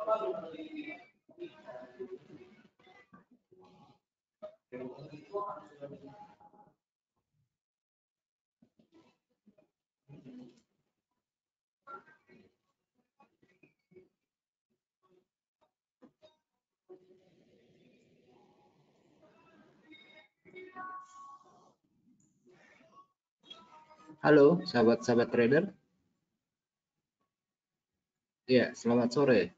Halo, sahabat-sahabat trader. Ya, selamat sore.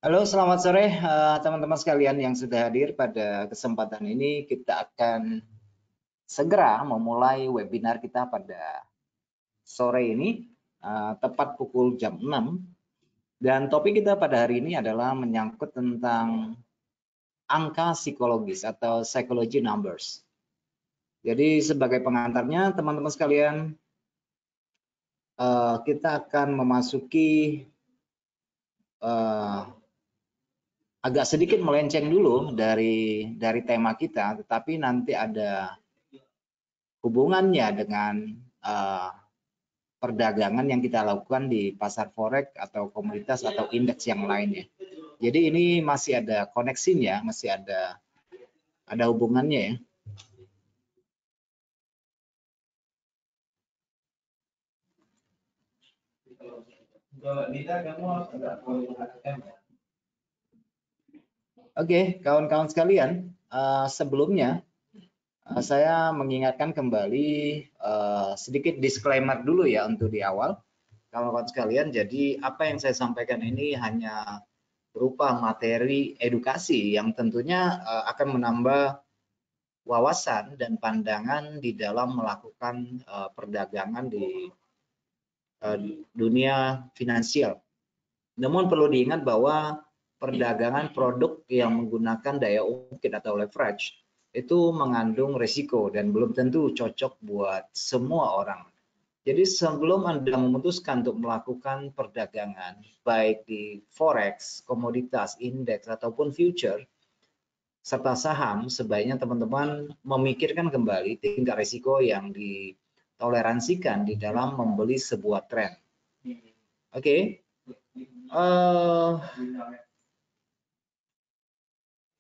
Halo, selamat sore teman-teman sekalian yang sudah hadir pada kesempatan ini. Kita akan segera memulai webinar kita pada sore ini, tepat pukul jam 6. Dan topik kita pada hari ini adalah menyangkut tentang angka psikologis atau psychology numbers. Jadi sebagai pengantarnya teman-teman sekalian, kita akan memasuki agak sedikit melenceng dulu dari tema kita, tetapi nanti ada hubungannya dengan perdagangan yang kita lakukan di pasar forex atau komoditas atau indeks yang lainnya. Jadi ini masih ada koneksinya, masih ada hubungannya ya. Oke, kawan-kawan sekalian, sebelumnya saya mengingatkan kembali sedikit disclaimer dulu ya untuk di awal. Kawan-kawan sekalian, jadi apa yang saya sampaikan ini hanya berupa materi edukasi yang tentunya akan menambah wawasan dan pandangan di dalam melakukan perdagangan di dunia finansial. Namun perlu diingat bahwa perdagangan produk yang menggunakan daya ungkit atau leverage itu mengandung risiko dan belum tentu cocok buat semua orang. Jadi sebelum Anda memutuskan untuk melakukan perdagangan, baik di forex, komoditas, indeks, ataupun future, serta saham, sebaiknya teman-teman memikirkan kembali tingkat risiko yang ditoleransikan di dalam membeli sebuah tren. Oke.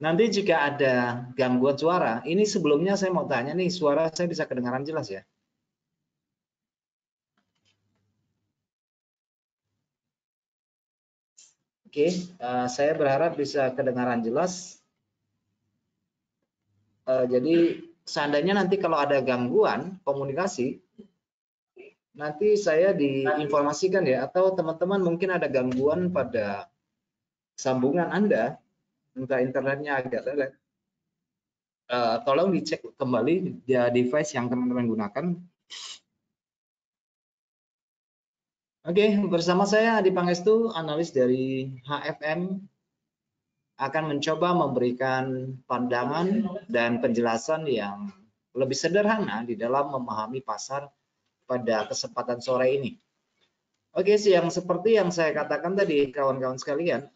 Nanti jika ada gangguan suara, ini sebelumnya saya mau tanya nih, suara saya bisa kedengaran jelas ya? Oke, saya berharap bisa kedengaran jelas. Jadi seandainya nanti kalau ada gangguan komunikasi, nanti saya diinformasikan ya, atau teman-teman mungkin ada gangguan pada sambungan Anda, entah internetnya agak lelet. Tolong dicek kembali di device yang teman-teman gunakan. Oke, bersama saya Adi Pangestu, analis dari HFM, akan mencoba memberikan pandangan dan penjelasan yang lebih sederhana di dalam memahami pasar pada kesempatan sore ini. Oke, yang seperti yang saya katakan tadi, kawan-kawan sekalian,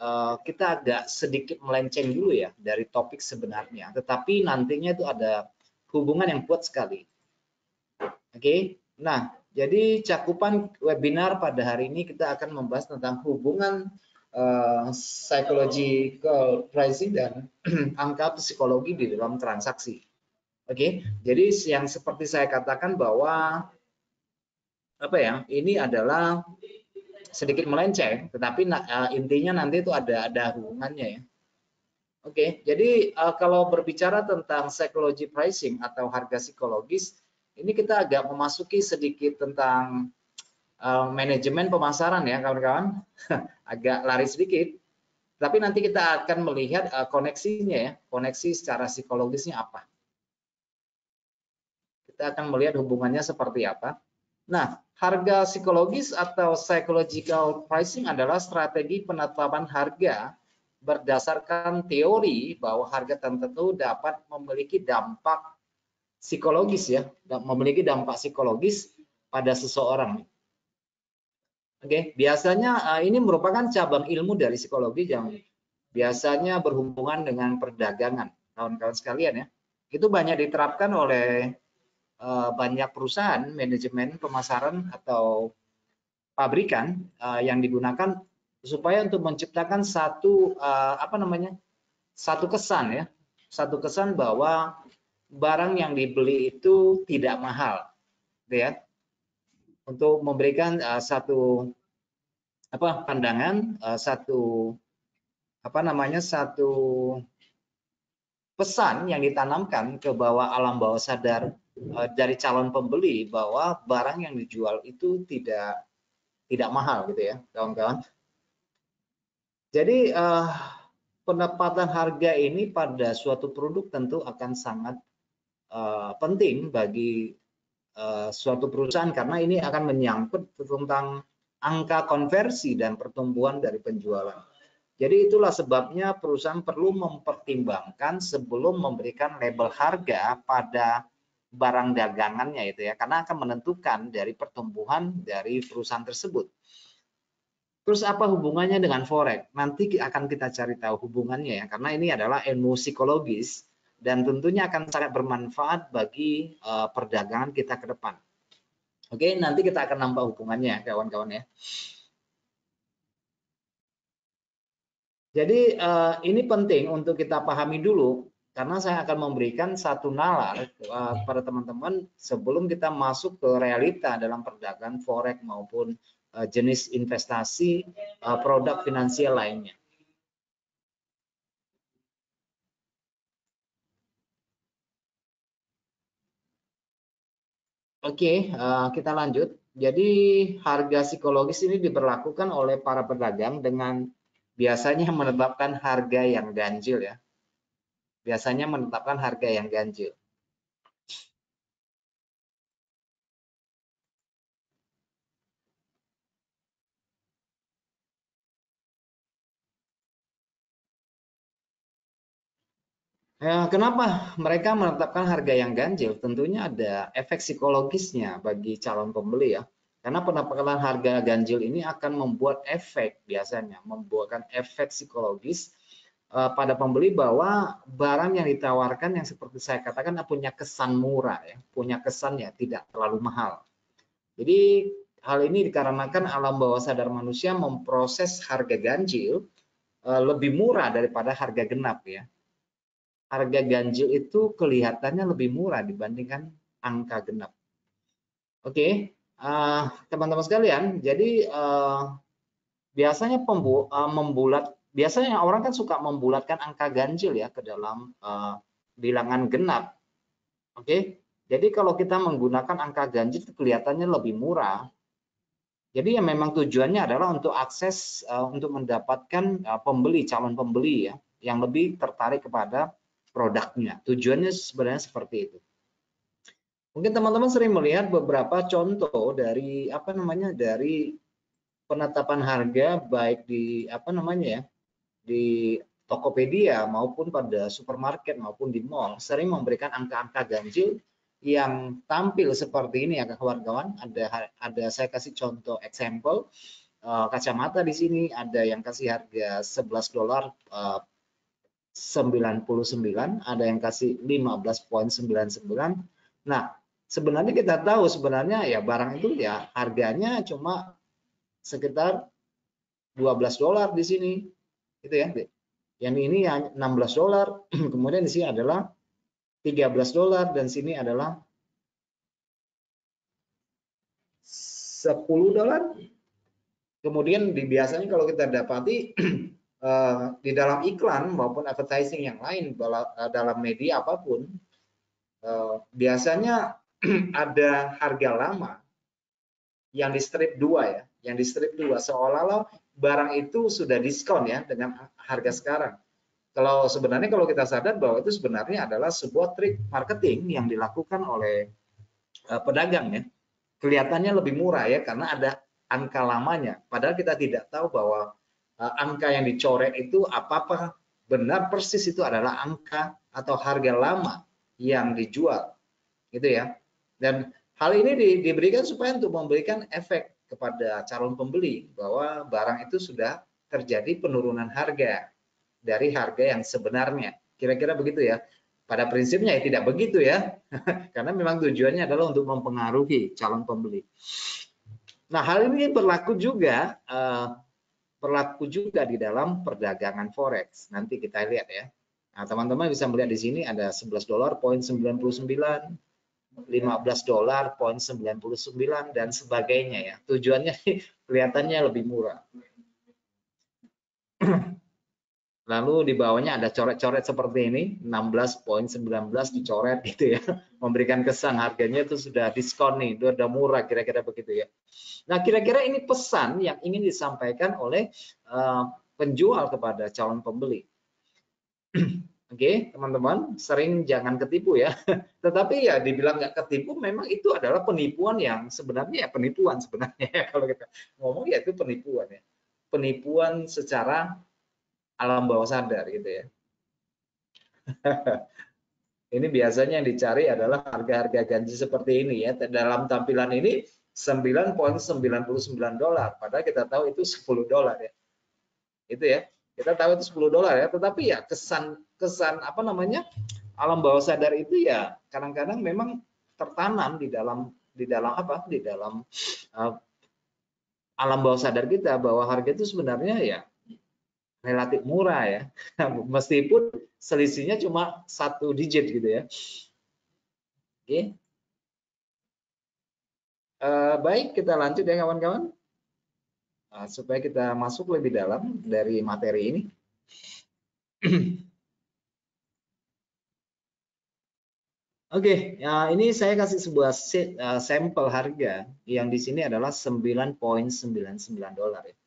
kita agak sedikit melenceng dulu ya dari topik sebenarnya, tetapi nantinya itu ada hubungan yang kuat sekali. Oke, nah jadi cakupan webinar pada hari ini kita akan membahas tentang hubungan psychological pricing dan angka psikologi di dalam transaksi. Oke, jadi yang seperti saya katakan bahwa apa ya, ini adalah sedikit melenceng, tetapi intinya nanti itu ada hubungannya ya. Oke, jadi kalau berbicara tentang psychology pricing atau harga psikologis, ini kita agak memasuki sedikit tentang manajemen pemasaran ya kawan-kawan. Agak lari sedikit, tapi nanti kita akan melihat koneksinya ya, koneksi secara psikologisnya apa. Kita akan melihat hubungannya seperti apa. Nah, harga psikologis atau psychological pricing adalah strategi penetapan harga berdasarkan teori bahwa harga tertentu dapat memiliki dampak psikologis ya, memiliki dampak psikologis pada seseorang. Oke, biasanya ini merupakan cabang ilmu dari psikologi yang biasanya berhubungan dengan perdagangan, kawan-kawan sekalian ya. Itu banyak diterapkan oleh banyak perusahaan manajemen pemasaran atau pabrikan yang digunakan supaya untuk menciptakan satu satu kesan ya, satu kesan bahwa barang yang dibeli itu tidak mahal, gitu ya, untuk memberikan satu pandangan, satu satu pesan yang ditanamkan ke bawah alam bawah sadar dari calon pembeli bahwa barang yang dijual itu tidak mahal, gitu ya, kawan-kawan. Jadi penempatan harga ini pada suatu produk tentu akan sangat penting bagi suatu perusahaan karena ini akan menyangkut tentang angka konversi dan pertumbuhan dari penjualan. Jadi itulah sebabnya perusahaan perlu mempertimbangkan sebelum memberikan label harga pada barang dagangannya itu ya, karena akan menentukan dari pertumbuhan dari perusahaan tersebut. Terus apa hubungannya dengan forex? Nanti akan kita cari tahu hubungannya ya, karena ini adalah ilmu psikologis dan tentunya akan sangat bermanfaat bagi perdagangan kita ke depan. Oke, nanti kita akan nambah hubungannya kawan-kawan ya. Jadi ini penting untuk kita pahami dulu karena saya akan memberikan satu nalar kepada teman-teman sebelum kita masuk ke realita dalam perdagangan forex maupun jenis investasi produk finansial lainnya. Oke, kita lanjut. Jadi harga psikologis ini diberlakukan oleh para pedagang dengan biasanya menetapkan harga yang ganjil ya. Biasanya menetapkan harga yang ganjil. Kenapa mereka menetapkan harga yang ganjil? Tentunya ada efek psikologisnya bagi calon pembeli ya. Karena penetapan harga ganjil ini akan membuat efek biasanya, membuatkan efek psikologis pada pembeli bahwa barang yang ditawarkan yang seperti saya katakan punya kesan murah ya, punya kesan ya tidak terlalu mahal. Jadi hal ini dikarenakan alam bawah sadar manusia memproses harga ganjil lebih murah daripada harga genap ya. Harga ganjil itu kelihatannya lebih murah dibandingkan angka genap. Oke, teman-teman sekalian, jadi biasanya biasanya orang kan suka membulatkan angka ganjil ya ke dalam bilangan genap. Oke, jadi kalau kita menggunakan angka ganjil itu kelihatannya lebih murah. Jadi yang memang tujuannya adalah untuk akses untuk mendapatkan pembeli, calon pembeli ya, yang lebih tertarik kepada produknya. Tujuannya sebenarnya seperti itu. Mungkin teman-teman sering melihat beberapa contoh dari dari penetapan harga baik di di Tokopedia maupun pada supermarket maupun di mall sering memberikan angka-angka ganjil yang tampil seperti ini ya kawan-kawan. Ada saya kasih contoh example kacamata di sini ada yang kasih harga $11 99, ada yang kasih 15,99. Nah, sebenarnya kita tahu sebenarnya ya barang itu ya harganya cuma sekitar $12 di sini. Gitu ya. Yang ini ya $16, kemudian di sini adalah $13 dan sini adalah $10. Kemudian biasanya kalau kita dapati di dalam iklan maupun advertising yang lain dalam media apapun biasanya ada harga lama yang di strip 2 ya, yang di strip 2 seolah-olah barang itu sudah diskon ya dengan harga sekarang. Kalau sebenarnya kalau kita sadar bahwa itu sebenarnya adalah sebuah trik marketing yang dilakukan oleh pedagang ya. Kelihatannya lebih murah ya karena ada angka lamanya. Padahal kita tidak tahu bahwa angka yang dicoret itu apakah benar persis itu adalah angka atau harga lama yang dijual, gitu ya. Dan hal ini diberikan supaya untuk memberikan efek kepada calon pembeli bahwa barang itu sudah terjadi penurunan harga dari harga yang sebenarnya. Kira-kira begitu ya. pada prinsipnya ya tidak begitu ya, karena memang tujuannya adalah untuk mempengaruhi calon pembeli. Nah, hal ini berlaku juga di dalam perdagangan forex. Nanti kita lihat ya. Nah, teman-teman bisa melihat di sini ada $11.99, $15.99 dan sebagainya ya. Tujuannya kelihatannya lebih murah. Lalu di bawahnya ada coret-coret seperti ini, 16.19 dicoret gitu ya. Memberikan kesan harganya itu sudah diskon nih, udah murah kira-kira begitu ya. Nah, kira-kira ini pesan yang ingin disampaikan oleh penjual kepada calon pembeli. Oke, teman-teman, sering jangan ketipu ya. Tetapi ya dibilang nggak ketipu, memang itu adalah penipuan yang sebenarnya ya penipuan sebenarnya. Kalau kita ngomong ya itu penipuan ya. Penipuan secara alam bawah sadar gitu ya. Ini biasanya yang dicari adalah harga-harga ganjil seperti ini ya. Dalam tampilan ini $9.99, padahal kita tahu itu $10 ya. Itu ya. Kita tahu itu $10 ya, tetapi ya kesan apa namanya? Alam bawah sadar itu ya kadang-kadang memang tertanam di dalam apa? Di dalam alam bawah sadar kita bahwa harga itu sebenarnya ya relatif murah ya, meskipun selisihnya cuma 1 digit gitu ya. Oke. Baik, kita lanjut ya kawan-kawan. Supaya kita masuk lebih dalam dari materi ini. Oke, ya ini saya kasih sebuah sampel harga yang di sini adalah $9.99 ya.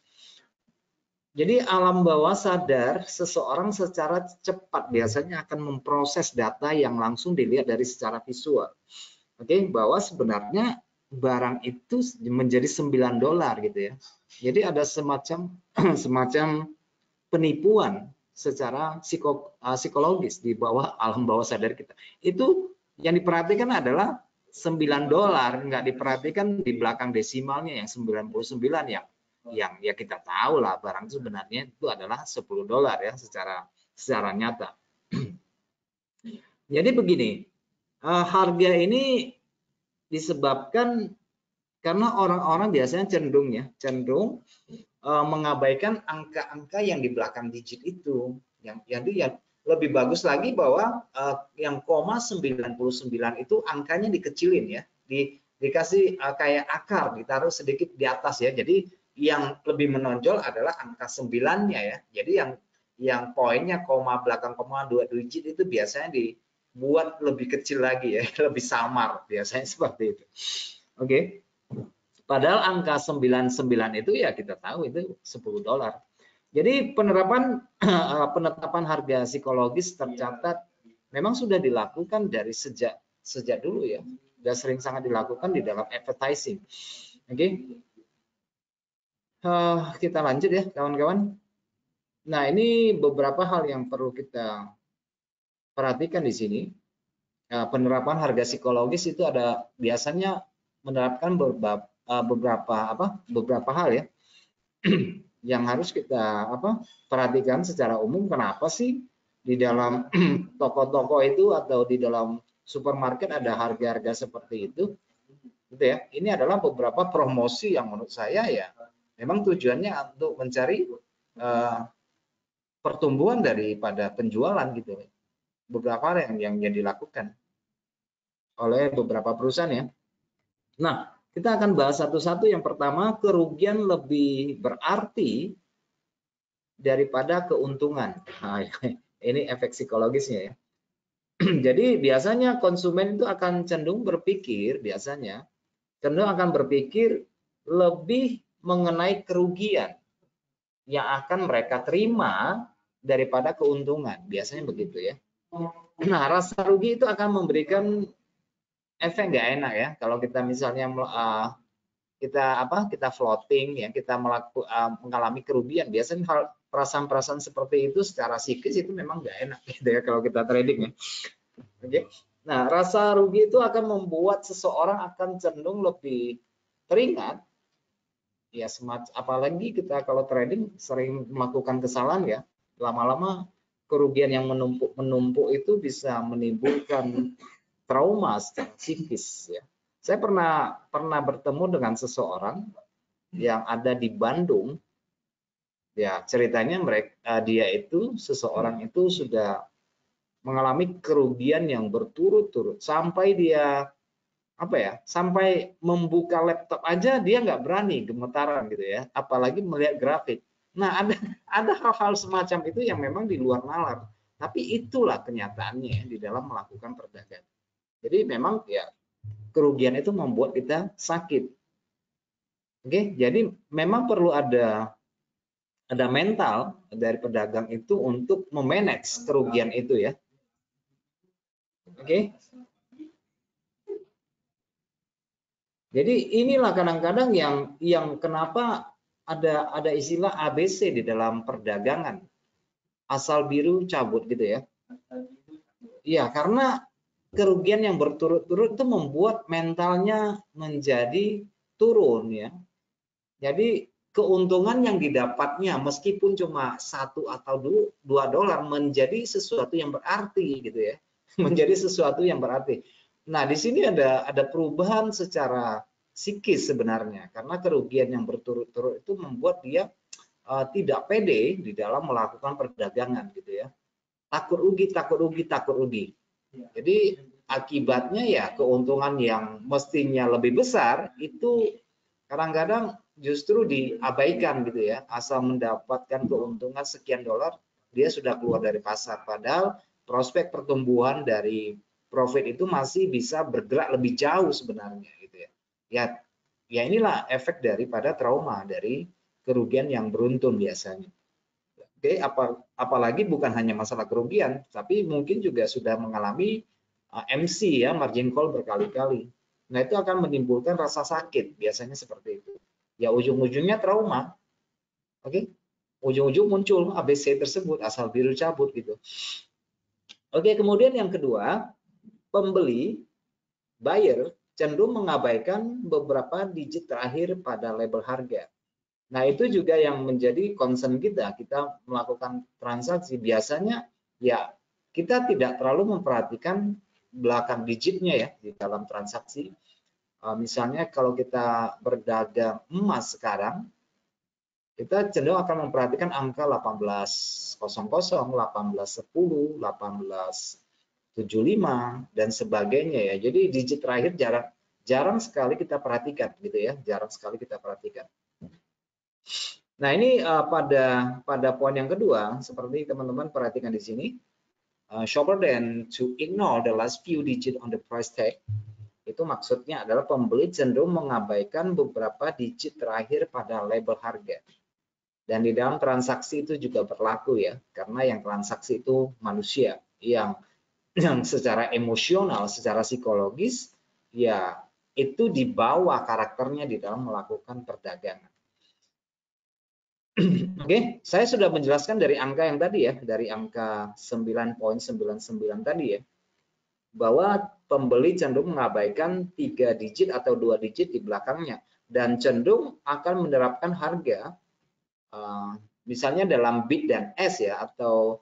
Jadi alam bawah sadar seseorang secara cepat biasanya akan memproses data yang langsung dilihat dari secara visual. Oke, bahwa sebenarnya barang itu menjadi $9 gitu ya. Jadi ada semacam penipuan secara psikologis di bawah alam bawah sadar kita. Itu yang diperhatikan adalah $9, nggak diperhatikan di belakang desimalnya yang 99 yang ya kita tahu lah barang itu sebenarnya itu adalah $10 ya secara nyata. Jadi begini, harga ini disebabkan karena orang-orang biasanya cenderung mengabaikan angka-angka yang di belakang digit itu. Yang lebih bagus lagi bahwa yang koma 99 itu angkanya dikecilin ya, dikasih kayak akar, ditaruh sedikit di atas ya. Jadi yang lebih menonjol adalah angka 9-nya ya. Jadi yang poinnya koma belakang koma 2 digit itu biasanya dibuat lebih kecil lagi ya, lebih samar biasanya seperti itu. Oke. Padahal angka 99 itu ya kita tahu itu $10. Jadi penetapan harga psikologis tercatat memang sudah dilakukan dari sejak dulu ya. Sudah sering sangat dilakukan di dalam advertising. Oke. Kita lanjut ya kawan-kawan. Nah, ini beberapa hal yang perlu kita perhatikan di sini. Penerapan harga psikologis itu ada biasanya menerapkan beberapa hal ya yang harus kita perhatikan secara umum. Kenapa sih di dalam toko-toko itu atau di dalam supermarket ada harga-harga seperti itu gitu ya. Ini adalah beberapa promosi yang menurut saya ya memang tujuannya untuk mencari pertumbuhan daripada penjualan gitu. Beberapa hal yang dilakukan oleh beberapa perusahaan ya. Nah, kita akan bahas satu-satu. Yang pertama, kerugian lebih berarti daripada keuntungan. Nah, ini efek psikologisnya ya. Jadi biasanya konsumen itu akan cenderung berpikir lebih mengenai kerugian yang akan mereka terima daripada keuntungan. Biasanya begitu ya. Nah, rasa rugi itu akan memberikan efek nggak enak ya. Kalau kita misalnya kita floating ya, kita mengalami kerugian. Biasanya perasaan-perasaan seperti itu secara psikis itu memang nggak enak gitu ya kalau kita trading ya. Oke. Nah, rasa rugi itu akan membuat seseorang akan cenderung lebih teringat ya, apalagi kita kalau trading sering melakukan kesalahan ya, lama-lama kerugian yang menumpuk itu bisa menimbulkan trauma secara psikis ya. Saya pernah bertemu dengan seseorang yang ada di Bandung. Ya, ceritanya dia itu seseorang itu sudah mengalami kerugian yang berturut-turut sampai dia sampai membuka laptop aja dia nggak berani, gemetaran gitu ya, apalagi melihat grafik. Nah, ada hal-hal semacam itu yang memang di luar nalar, tapi itulah kenyataannya di dalam melakukan perdagangan. Jadi memang ya kerugian itu membuat kita sakit. Oke, jadi memang perlu ada mental dari pedagang itu untuk memanage kerugian itu ya. Oke. Jadi inilah kadang-kadang yang kenapa ada istilah ABC di dalam perdagangan. Asal biru cabut gitu ya. Iya, karena kerugian yang berturut-turut itu membuat mentalnya menjadi turun ya. Jadi keuntungan yang didapatnya meskipun cuma 1 atau 2 dolar menjadi sesuatu yang berarti gitu ya. Menjadi sesuatu yang berarti. Nah, di sini ada perubahan secara psikis sebenarnya karena kerugian yang berturut-turut itu membuat dia tidak pede di dalam melakukan perdagangan gitu ya. Takut rugi. Jadi akibatnya ya keuntungan yang mestinya lebih besar itu kadang-kadang justru diabaikan gitu ya. Asal mendapatkan keuntungan sekian dolar, dia sudah keluar dari pasar. Padahal prospek pertumbuhan dari profit itu masih bisa bergerak lebih jauh sebenarnya gitu ya. Ya inilah efek daripada trauma dari kerugian yang beruntun biasanya. Oke, apalagi bukan hanya masalah kerugian, tapi mungkin juga sudah mengalami MC ya, margin call berkali-kali. Nah, itu akan menimbulkan rasa sakit, biasanya seperti itu. Ya ujung-ujungnya trauma. Oke. Ujung-ujung muncul ABC tersebut, asal biru cabut gitu. Oke, kemudian yang kedua, pembeli, buyer cenderung mengabaikan beberapa digit terakhir pada label harga. Nah, itu juga yang menjadi concern kita melakukan transaksi. Biasanya ya kita tidak terlalu memperhatikan belakang digitnya ya di dalam transaksi. Misalnya kalau kita berdagang emas sekarang, kita cenderung akan memperhatikan angka 1800, 1810, 1875 dan sebagainya ya. Jadi digit terakhir jarang sekali kita perhatikan gitu ya, jarang sekali kita perhatikan. Nah, ini pada poin yang kedua, seperti teman-teman perhatikan di sini, shopper than to ignore the last few digit on the price tag. Itu maksudnya adalah pembeli cenderung mengabaikan beberapa digit terakhir pada label harga. Dan di dalam transaksi itu juga berlaku ya, karena yang transaksi itu manusia yang secara emosional, secara psikologis, ya itu dibawa karakternya di dalam melakukan perdagangan. Oke, saya sudah menjelaskan dari angka yang tadi ya, dari angka 9.99 tadi ya, bahwa pembeli cenderung mengabaikan 3 digit atau 2 digit di belakangnya dan cenderung akan menerapkan harga misalnya dalam bid dan S ya, atau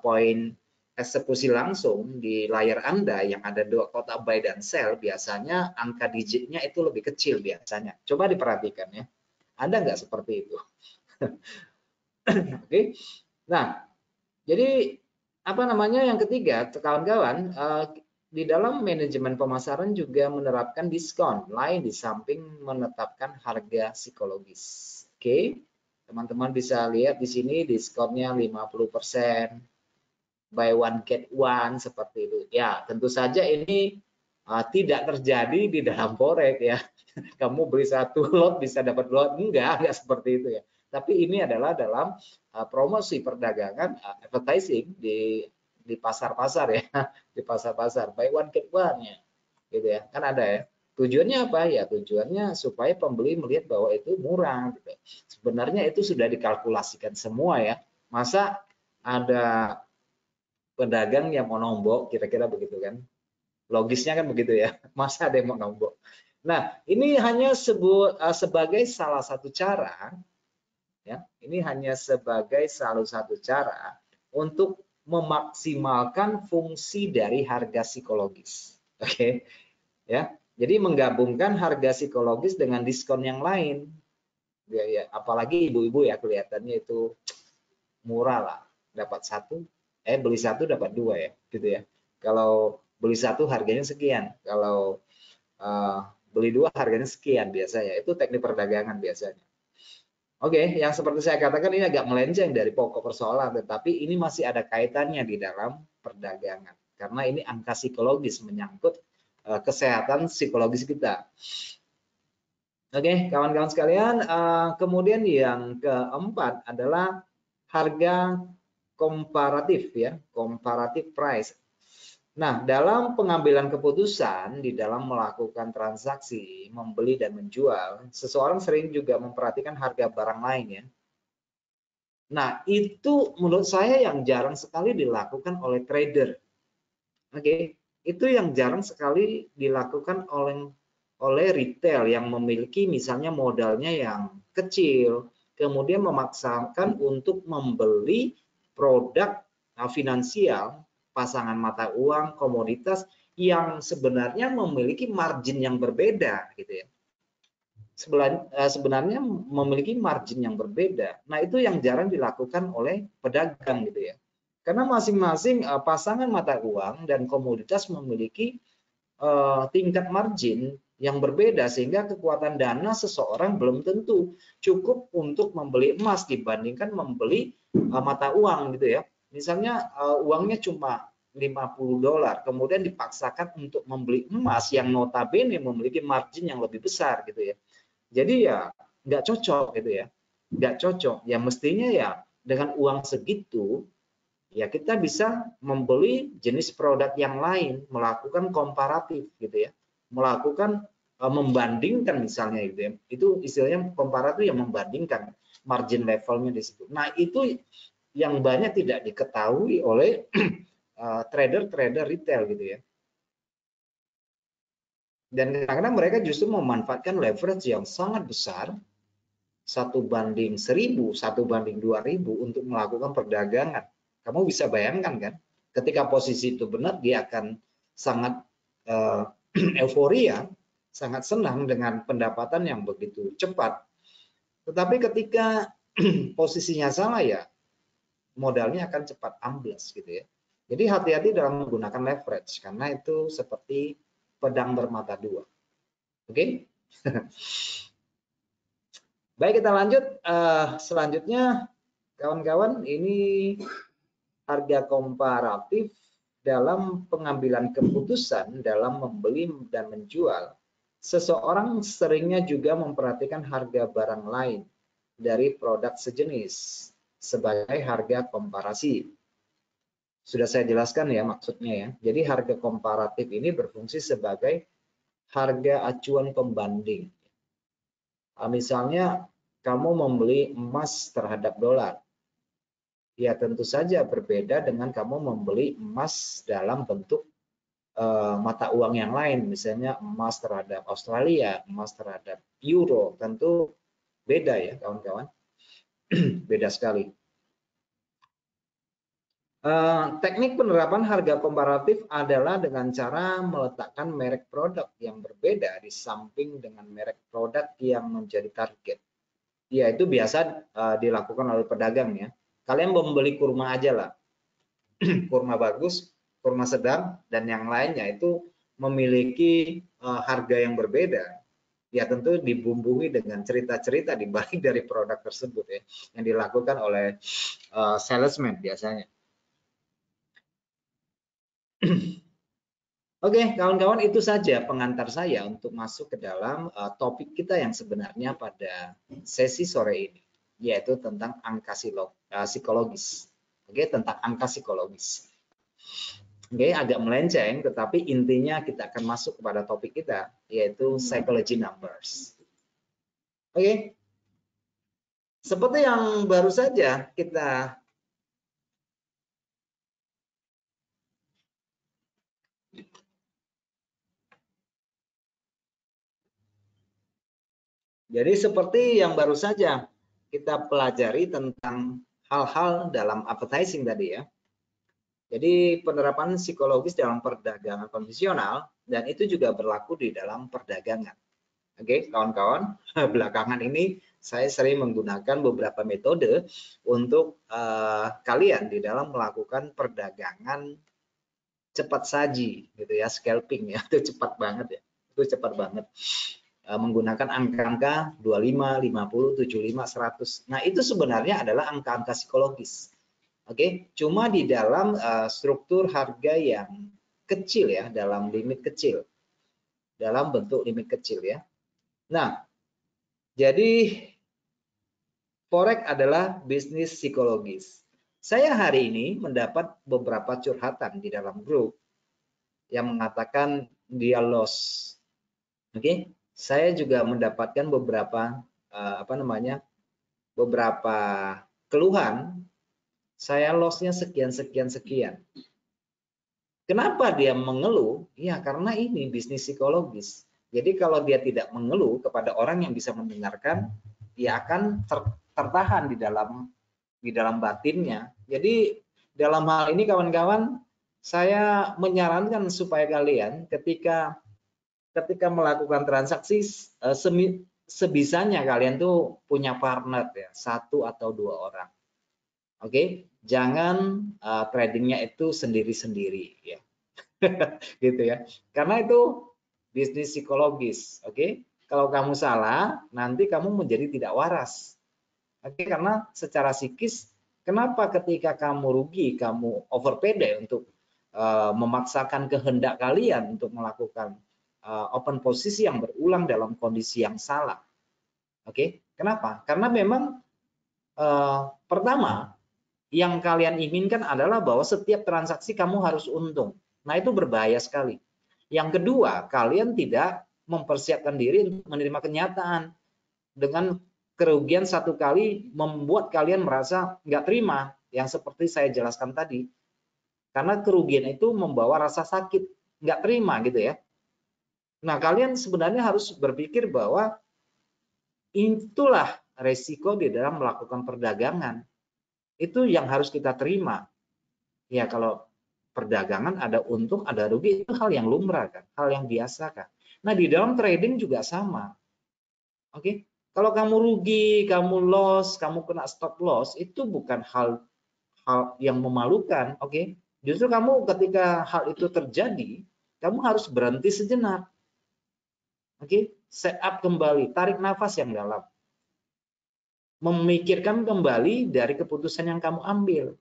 poin eksekusi langsung di layar Anda yang ada 2 kotak buy dan sell, biasanya angka digitnya itu lebih kecil biasanya. Coba diperhatikan ya, ada nggak seperti itu? Oke. Nah, jadi yang ketiga, kawan-kawan, di dalam manajemen pemasaran juga menerapkan diskon lain di samping menetapkan harga psikologis. Oke. Teman-teman bisa lihat di sini diskonnya 50%, buy one get one seperti itu. Ya, tentu saja ini tidak terjadi di dalam forex ya. Kamu beli 1 lot bisa dapat lot, enggak seperti itu ya. Tapi ini adalah dalam promosi perdagangan, advertising di pasar-pasar ya, di pasar-pasar, buy one get one ya, gitu ya, kan ada ya. Tujuannya apa ya? Tujuannya supaya pembeli melihat bahwa itu murah. Gitu. Sebenarnya itu sudah dikalkulasikan semua ya. Masa ada pedagang yang mau nombok, kira-kira begitu kan? Logisnya kan begitu ya. Masa ada yang mau nombok? Nah, ini hanya sebagai salah satu cara, ya. Ini hanya sebagai salah satu cara untuk memaksimalkan fungsi dari harga psikologis. Oke. Ya. Jadi menggabungkan harga psikologis dengan diskon yang lain. Ya, apalagi ibu-ibu ya, kelihatannya itu murah lah, dapat satu, beli satu dapat dua ya, gitu ya. Kalau beli satu harganya sekian, kalau beli dua harganya sekian biasanya. Itu teknik perdagangan biasanya. Oke, yang seperti saya katakan ini agak melenceng dari pokok persoalan, tetapi ini masih ada kaitannya di dalam perdagangan. Karena ini angka psikologis, menyangkut kesehatan psikologis kita. Oke, kawan-kawan sekalian, kemudian yang keempat adalah harga komparatif ya, comparative price. Nah, dalam pengambilan keputusan di dalam melakukan transaksi membeli dan menjual, seseorang sering juga memperhatikan harga barang lain ya. Nah, itu menurut saya yang jarang sekali dilakukan oleh trader. Oke, itu yang jarang sekali dilakukan oleh retail yang memiliki misalnya modalnya yang kecil, kemudian memaksakan untuk membeli produk finansial, pasangan mata uang, komoditas yang sebenarnya memiliki margin yang berbeda gitu ya. Sebenarnya memiliki margin yang berbeda. Nah, itu yang jarang dilakukan oleh pedagang gitu ya. Karena masing-masing pasangan mata uang dan komoditas memiliki tingkat margin yang berbeda, sehingga kekuatan dana seseorang belum tentu cukup untuk membeli emas dibandingkan membeli mata uang gitu ya. Misalnya uangnya cuma $50, kemudian dipaksakan untuk membeli emas yang notabene memiliki margin yang lebih besar gitu ya. Jadi ya nggak cocok gitu ya, nggak cocok. Ya mestinya ya dengan uang segitu ya kita bisa membeli jenis produk yang lain, melakukan komparatif gitu ya, melakukan membandingkan misalnya gitu ya. Itu istilahnya komparatif yang membandingkan margin levelnya di situ. Nah, itu yang banyak tidak diketahui oleh trader-trader retail gitu ya. Dan kadang-kadang mereka justru memanfaatkan leverage yang sangat besar, 1:1000, 1:2000 untuk melakukan perdagangan. Kamu bisa bayangkan kan, ketika posisi itu benar, dia akan sangat euforia, sangat senang dengan pendapatan yang begitu cepat. Tetapi ketika posisinya salah ya, modalnya akan cepat ambles gitu ya. Jadi hati-hati dalam menggunakan leverage, karena itu seperti pedang bermata dua. Oke? Baik, kita lanjut. Selanjutnya, kawan-kawan, ini harga komparatif dalam pengambilan keputusan dalam membeli dan menjual. Seseorang seringnya juga memperhatikan harga barang lain dari produk sejenis sebagai harga komparasi. Sudah saya jelaskan ya maksudnya ya. Jadi harga komparatif ini berfungsi sebagai harga acuan pembanding. Misalnya kamu membeli emas terhadap dolar. Ya tentu saja berbeda dengan kamu membeli emas dalam bentuk mata uang yang lain. Misalnya emas terhadap Australia, emas terhadap euro. Tentu beda ya kawan-kawan. Beda sekali. Teknik penerapan harga komparatif adalah dengan cara meletakkan merek produk yang berbeda di samping dengan merek produk yang menjadi target. Ya, itu biasa dilakukan oleh pedagang ya. Kalian membeli kurma aja lah. Kurma bagus, kurma sedang, dan yang lainnya itu memiliki harga yang berbeda. Ya tentu dibumbui dengan cerita-cerita di balik dari produk tersebut ya, yang dilakukan oleh salesman biasanya. Oke, kawan-kawan, itu saja pengantar saya untuk masuk ke dalam topik kita yang sebenarnya pada sesi sore ini, yaitu tentang angka psikologis. Oke, tentang angka psikologis. Oke, agak melenceng, tetapi intinya kita akan masuk kepada topik kita, yaitu psychology numbers. Oke, seperti yang baru saja kita Jadi seperti yang baru saja kita pelajari tentang hal-hal dalam advertising tadi ya. Jadi penerapan psikologis dalam perdagangan konvensional dan itu juga berlaku di dalam perdagangan. Oke, kawan-kawan, belakangan ini saya sering menggunakan beberapa metode untuk kalian di dalam melakukan perdagangan cepat saji, gitu ya, scalping ya, itu cepat banget ya, itu cepat banget. Menggunakan angka-angka 25, 50, 75, 100. Nah, itu sebenarnya adalah angka-angka psikologis. Oke, cuma di dalam struktur harga yang kecil ya, dalam limit kecil, dalam bentuk limit kecil ya. Nah, jadi Forex adalah bisnis psikologis. Saya hari ini mendapat beberapa curhatan di dalam grup yang mengatakan dia loss. Oke, saya juga mendapatkan beberapa beberapa keluhan. Saya lossnya sekian sekian sekian. Kenapa dia mengeluh? Ya karena ini bisnis psikologis. Jadi kalau dia tidak mengeluh kepada orang yang bisa mendengarkan, dia akan tertahan di dalam batinnya. Jadi dalam hal ini kawan-kawan, saya menyarankan supaya kalian ketika melakukan transaksi sebisanya kalian tuh punya partner ya, 1 atau 2 orang. Oke, jangan tradingnya itu sendiri-sendiri ya. Gitu ya. Karena itu bisnis psikologis, oke? Kalau kamu salah, nanti kamu menjadi tidak waras. Oke, karena secara psikis kenapa ketika kamu rugi, kamu overpay untuk memaksakan kehendak kalian untuk melakukan open posisi yang berulang dalam kondisi yang salah. Oke, kenapa? Karena memang pertama yang kalian inginkan adalah bahwa setiap transaksi kamu harus untung. Nah, itu berbahaya sekali. Yang kedua, kalian tidak mempersiapkan diri untuk menerima kenyataan. Dengan kerugian satu kali membuat kalian merasa nggak terima, yang seperti saya jelaskan tadi. Karena kerugian itu membawa rasa sakit, nggak terima gitu ya. Nah, kalian sebenarnya harus berpikir bahwa itulah resiko di dalam melakukan perdagangan. Itu yang harus kita terima. Ya kalau perdagangan ada untung, ada rugi, itu hal yang lumrah kan, hal yang biasa kan. Nah di dalam trading juga sama. Oke, kalau kamu rugi, kamu loss, kamu kena stop loss, itu bukan hal yang memalukan. Oke, justru kamu ketika hal itu terjadi, kamu harus berhenti sejenak. Oke, set up kembali, tarik nafas yang dalam. Memikirkan kembali dari keputusan yang kamu ambil.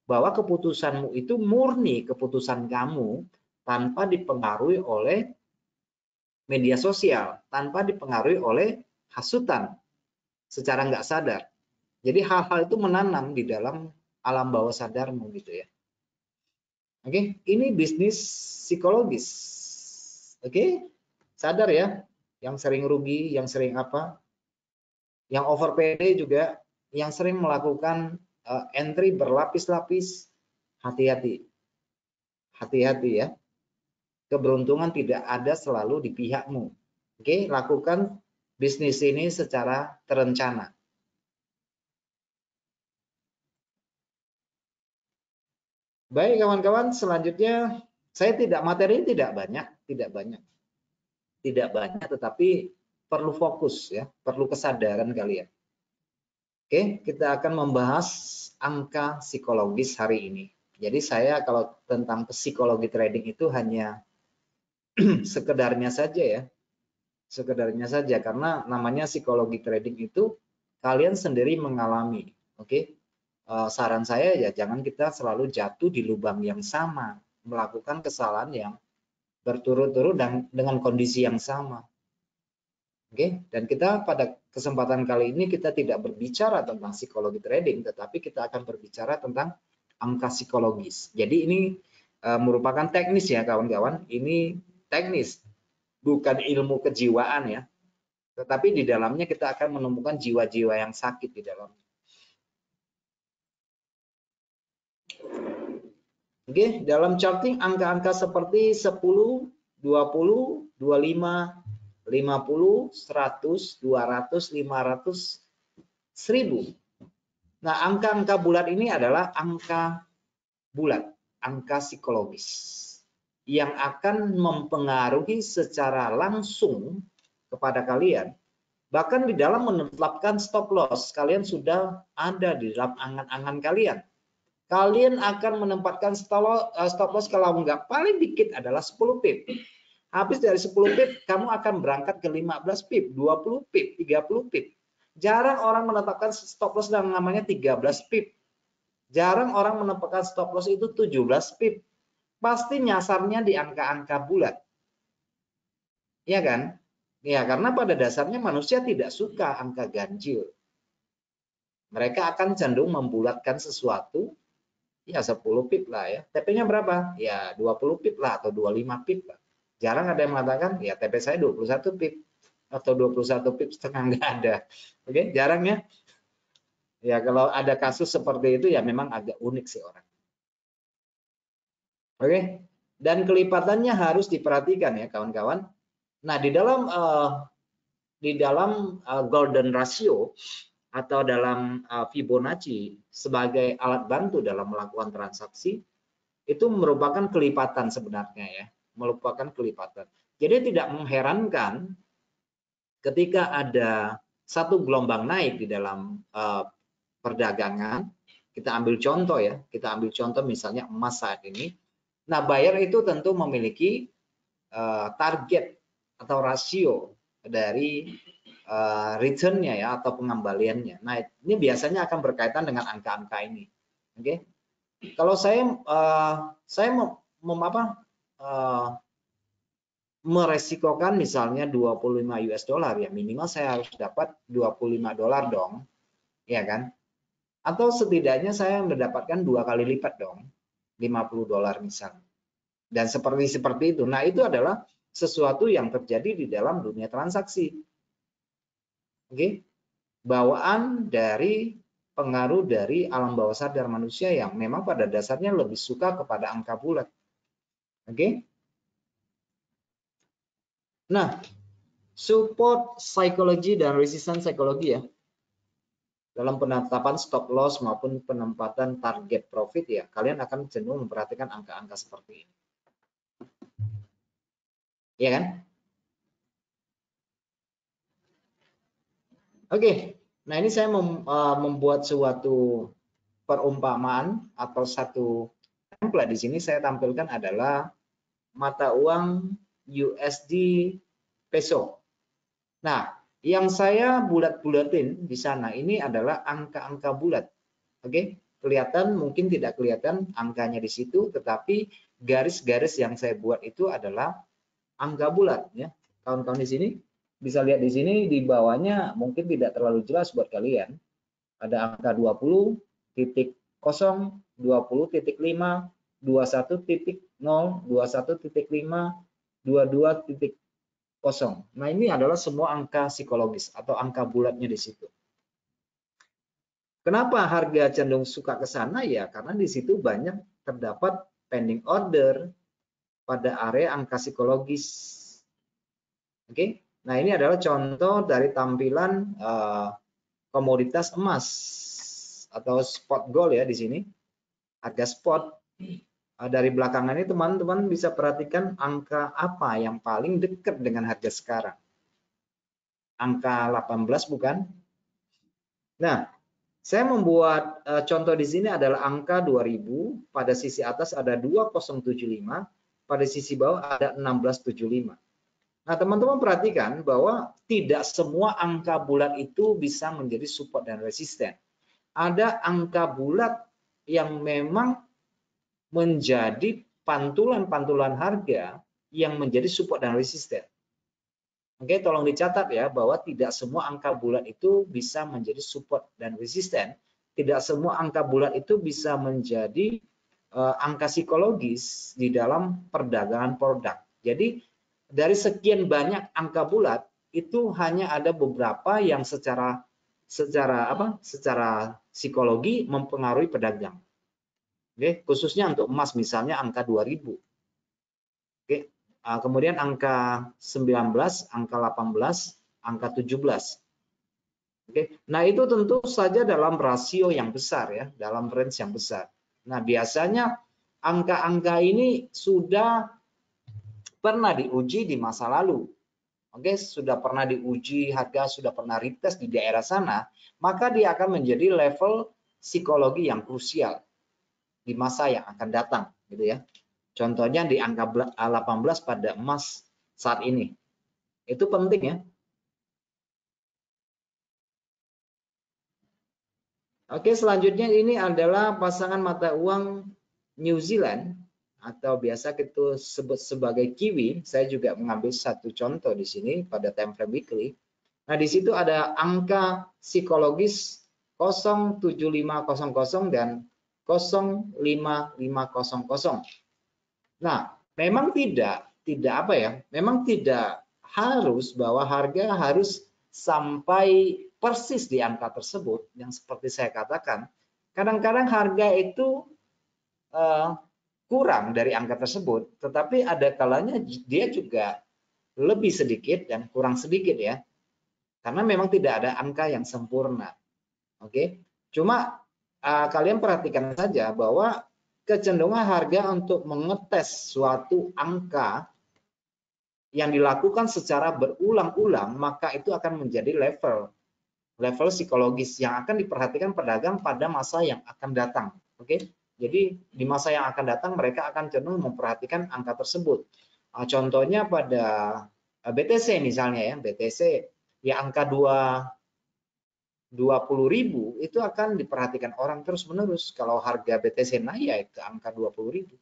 Bahwa keputusanmu itu murni keputusan kamu tanpa dipengaruhi oleh media sosial, tanpa dipengaruhi oleh hasutan secara nggak sadar. Jadi hal-hal itu menanam di dalam alam bawah sadarmu gitu ya. Oke, ini bisnis psikologis. Oke, sadar ya, yang sering rugi, yang sering apa, yang overpay juga, yang sering melakukan entry berlapis-lapis, hati-hati. Hati-hati ya. Keberuntungan tidak ada selalu di pihakmu. Oke, lakukan bisnis ini secara terencana. Baik kawan-kawan, selanjutnya saya materi tidak banyak, tetapi perlu fokus ya, perlu kesadaran kalian. Oke, kita akan membahas angka psikologis hari ini. Jadi saya kalau tentang psikologi trading itu hanya sekedarnya saja ya, sekedarnya saja karena namanya psikologi trading itu kalian sendiri mengalami. Oke, saran saya ya jangan kita selalu jatuh di lubang yang sama, melakukan kesalahan yang berturut-turut dan dengan kondisi yang sama. Oke, dan kita pada kesempatan kali ini kita tidak berbicara tentang psikologi trading, tetapi kita akan berbicara tentang angka psikologis. Jadi ini merupakan teknis ya kawan-kawan, ini teknis, bukan ilmu kejiwaan ya, tetapi di dalamnya kita akan menemukan jiwa-jiwa yang sakit di dalamnya. Oke, dalam charting angka-angka seperti 10, 20, 25, 50, 100, 200, 500, 1000. Nah, angka-angka bulat ini adalah angka bulat, angka psikologis yang akan mempengaruhi secara langsung kepada kalian. Bahkan di dalam menetapkan stop loss, kalian sudah ada di dalam angan-angan kalian. Kalian akan menempatkan stop loss kalau enggak paling dikit adalah 10 pip. Habis dari 10 pip, kamu akan berangkat ke 15 pip, 20 pip, 30 pip. Jarang orang menetapkan stop loss yang namanya 13 pip. Jarang orang menempatkan stop loss itu 17 pip. Pasti nyasarnya di angka-angka bulat. Iya kan? Ya, karena pada dasarnya manusia tidak suka angka ganjil. Mereka akan cenderung membulatkan sesuatu, ya 10 pip lah ya. TP-nya berapa? Ya 20 pip lah atau 25 pip lah. Jarang ada yang mengatakan, ya TP saya 21 pip atau 21 pip setengah, nggak ada. Oke, jarang ya. Ya kalau ada kasus seperti itu ya memang agak unik sih orang. Oke, dan kelipatannya harus diperhatikan ya kawan-kawan. Nah, di dalam golden ratio atau dalam Fibonacci sebagai alat bantu dalam melakukan transaksi itu merupakan kelipatan sebenarnya ya, merupakan kelipatan. Jadi tidak mengherankan ketika ada satu gelombang naik di dalam perdagangan. Kita ambil contoh ya, kita ambil contoh misalnya emas saat ini. Nah, buyer itu tentu memiliki target atau rasio dari return-nya ya atau pengembaliannya. Nah, ini biasanya akan berkaitan dengan angka-angka ini. Oke. Kalau saya meresikokan misalnya 25 US dollar ya minimal saya harus dapat 25 dolar dong. Ya kan? Atau setidaknya saya mendapatkan 2 kali lipat dong. 50 dolar misalnya. Dan seperti itu. Nah, itu adalah sesuatu yang terjadi di dalam dunia transaksi. Oke. Bawaan dari pengaruh dari alam bawah sadar manusia yang memang pada dasarnya lebih suka kepada angka bulat. Oke. Nah, support psikologi dan resistance psikologi ya. Dalam penetapan stop loss maupun penempatan target profit ya, kalian akan cenderung memperhatikan angka-angka seperti ini. Iya kan? Oke, nah ini saya membuat suatu perumpamaan atau satu template di sini saya tampilkan adalah mata uang USD peso. Nah, yang saya bulat-bulatin di sana ini adalah angka-angka bulat. Oke, kelihatan mungkin tidak kelihatan angkanya di situ, tetapi garis-garis yang saya buat itu adalah angka bulat ya. Kawan-kawan di sini bisa lihat di sini di bawahnya mungkin tidak terlalu jelas buat kalian. Ada angka 20.0, 20.5, 21.0, 21.5, 22.0. Nah, ini adalah semua angka psikologis atau angka bulatnya di situ. Kenapa harga cenderung suka ke sana ya? Karena di situ banyak terdapat pending order pada area angka psikologis. Oke, nah ini adalah contoh dari tampilan komoditas emas atau spot gold ya di sini. Harga spot dari belakangan ini teman-teman bisa perhatikan angka apa yang paling dekat dengan harga sekarang. Angka 18 bukan? Nah, saya membuat contoh di sini adalah angka 2000, pada sisi atas ada 2075, pada sisi bawah ada 1675. Nah, teman-teman perhatikan bahwa tidak semua angka bulat itu bisa menjadi support dan resisten. Ada angka bulat yang memang menjadi pantulan-pantulan harga yang menjadi support dan resisten. Oke, tolong dicatat ya bahwa tidak semua angka bulat itu bisa menjadi support dan resisten. Tidak semua angka bulat itu bisa menjadi angka psikologis di dalam perdagangan produk. Jadi dari sekian banyak angka bulat itu hanya ada beberapa yang secara psikologi mempengaruhi pedagang. Oke, khususnya untuk emas misalnya angka 2000. Oke, kemudian angka 19, angka 18, angka 17. Oke, nah itu tentu saja dalam rasio yang besar ya, dalam range yang besar. Nah, biasanya angka-angka ini sudah pernah diuji di masa lalu. Oke, sudah pernah diuji, harga sudah pernah retest di daerah sana, maka dia akan menjadi level psikologi yang krusial di masa yang akan datang, gitu ya. Contohnya di angka 18 pada emas saat ini. Itu penting ya. Oke, selanjutnya ini adalah pasangan mata uang New Zealand atau biasa kita sebut sebagai kiwi. Saya juga mengambil satu contoh di sini pada time frame weekly. Nah, di situ ada angka psikologis 07500 dan 05500. Nah, memang tidak apa ya? Memang tidak harus bahwa harga harus sampai persis di angka tersebut yang seperti saya katakan. Kadang-kadang harga itu kurang dari angka tersebut, tetapi ada kalanya dia juga lebih sedikit dan kurang sedikit ya. Karena memang tidak ada angka yang sempurna. Oke. Cuma kalian perhatikan saja bahwa kecenderungan harga untuk mengetes suatu angka yang dilakukan secara berulang-ulang, maka itu akan menjadi level psikologis yang akan diperhatikan pedagang pada masa yang akan datang. Oke. Jadi di masa yang akan datang mereka akan cenderung memperhatikan angka tersebut. Contohnya pada BTC misalnya ya, BTC ya angka 20.000 itu akan diperhatikan orang terus-menerus. Kalau harga BTC naik ya ke angka 20.000.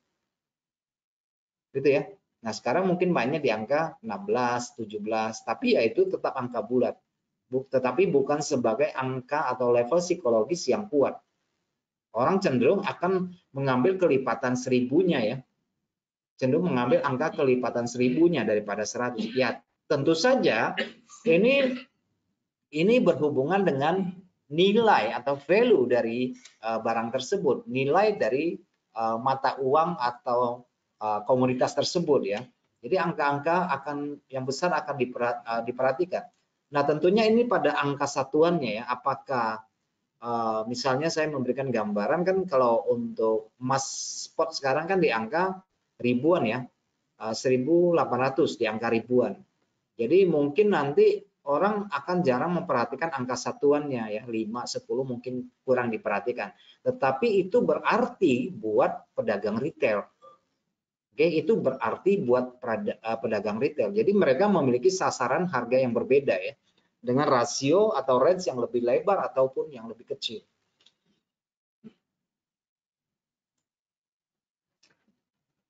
Gitu ya. Nah, sekarang mungkin mainnya di angka 16, 17, tapi ya itu tetap angka bulat. Tetapi bukan sebagai angka atau level psikologis yang kuat. Orang cenderung akan mengambil kelipatan seribunya ya. Cenderung mengambil angka kelipatan seribunya daripada 100. Ya, tentu saja ini berhubungan dengan nilai atau value dari barang tersebut, nilai dari mata uang atau komoditas tersebut ya. Jadi angka-angka yang besar akan diperhatikan. Nah, tentunya ini pada angka satuannya ya, apakah misalnya saya memberikan gambaran kan kalau untuk emas spot sekarang kan di angka ribuan ya, 1.800 di angka ribuan. Jadi mungkin nanti orang akan jarang memperhatikan angka satuannya ya, 5, 10 mungkin kurang diperhatikan. Tetapi itu berarti buat pedagang retail. Oke, itu berarti buat pedagang retail. Jadi mereka memiliki sasaran harga yang berbeda ya, dengan rasio atau range yang lebih lebar ataupun yang lebih kecil.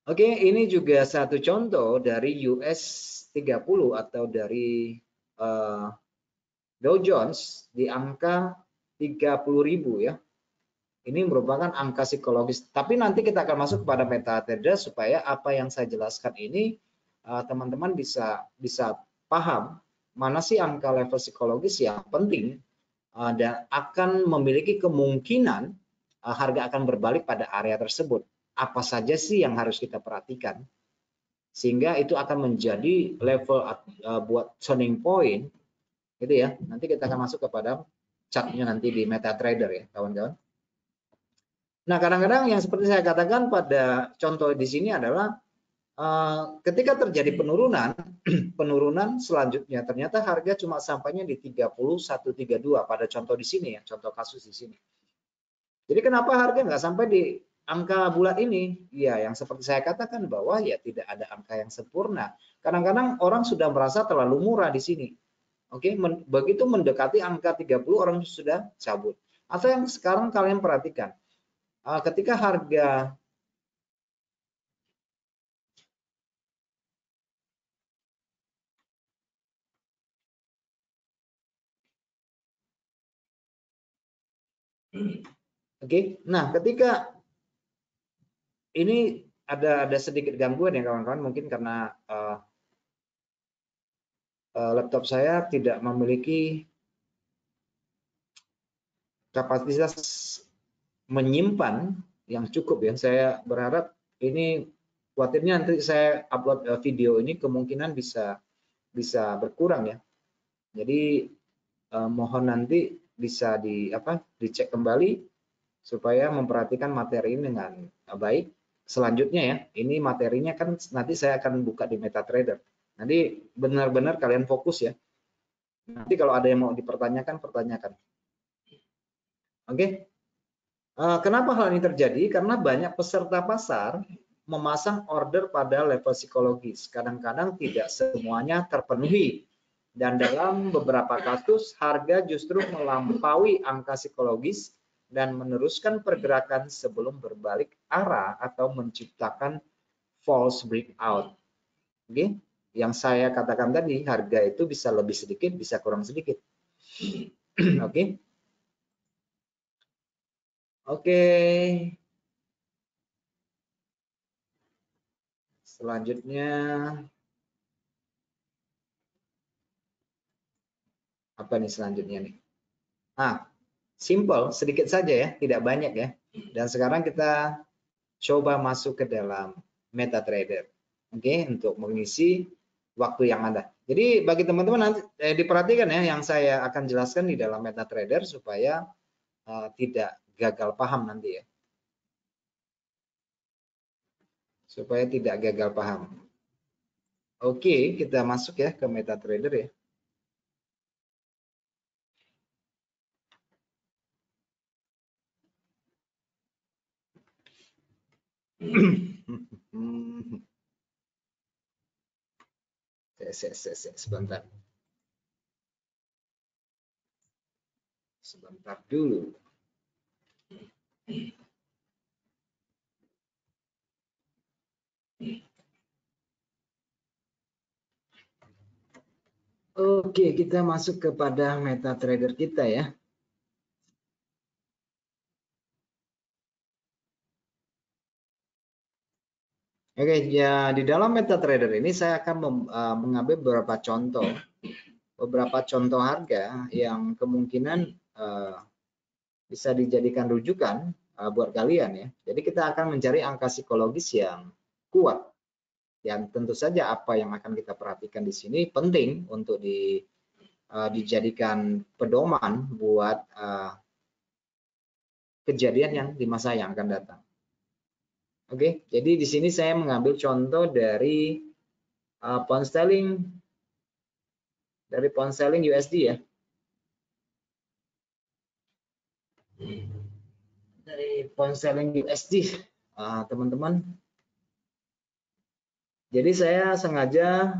Oke, ini juga satu contoh dari US 30 atau dari Dow Jones di angka 30.000 ya. Ini merupakan angka psikologis. Tapi nanti kita akan masuk kepada MetaTrader supaya apa yang saya jelaskan ini teman-teman bisa paham mana sih angka level psikologis yang penting dan akan memiliki kemungkinan harga akan berbalik pada area tersebut. Apa saja sih yang harus kita perhatikan? Sehingga itu akan menjadi level buat turning point gitu ya. Nanti kita akan masuk kepada chartnya nanti di MetaTrader ya kawan-kawan. Nah, kadang-kadang yang seperti saya katakan pada contoh di sini adalah ketika terjadi penurunan selanjutnya ternyata harga cuma sampainya di 31.32 pada contoh di sini ya, contoh kasus di sini. Jadi kenapa harga nggak sampai di angka bulat ini? Ya, yang seperti saya katakan bahwa ya tidak ada angka yang sempurna. Kadang-kadang orang sudah merasa terlalu murah di sini. Oke, begitu mendekati angka 30 orang sudah cabut. Atau yang sekarang kalian perhatikan, ketika harga nah ketika ini ada sedikit gangguan ya kawan-kawan, mungkin karena laptop saya tidak memiliki kapasitas menyimpan yang cukup ya. Saya berharap ini khawatirnya nanti saya upload video ini kemungkinan bisa berkurang ya. Jadi mohon nanti bisa dicek kembali supaya memperhatikan materi ini dengan baik. selanjutnya ya. Ini materinya kan nanti saya akan buka di MetaTrader. Nanti benar-benar kalian fokus ya. Nanti kalau ada yang mau dipertanyakan, pertanyakan. Oke. Kenapa hal ini terjadi? Karena banyak peserta pasar memasang order pada level psikologis. Kadang-kadang tidak semuanya terpenuhi. Dan dalam beberapa kasus, harga justru melampaui angka psikologis dan meneruskan pergerakan sebelum berbalik arah atau menciptakan false breakout. Oke, yang saya katakan tadi, harga itu bisa lebih sedikit, bisa kurang sedikit. Oke. Oke. Selanjutnya apa nih selanjutnya nih? Simple, sedikit saja ya, tidak banyak ya. Dan sekarang kita coba masuk ke dalam MetaTrader. Oke, untuk mengisi waktu yang ada. Jadi bagi teman-teman nanti diperhatikan ya yang saya akan jelaskan di dalam MetaTrader supaya tidak gagal paham nanti ya. Supaya tidak gagal paham. Oke, kita masuk ya ke MetaTrader ya. Sebentar. Sebentar dulu. Oke, kita masuk kepada MetaTrader kita ya. Oke, ya di dalam MetaTrader ini saya akan mengambil beberapa contoh harga yang kemungkinan bisa dijadikan rujukan buat kalian ya. Jadi kita akan mencari angka psikologis yang kuat. Yang tentu saja apa yang akan kita perhatikan di sini penting untuk dijadikan pedoman buat kejadian yang di masa yang akan datang. Oke, jadi di sini saya mengambil contoh dari pound sterling USD ya. Dari pound sterling USD, teman-teman. Jadi saya sengaja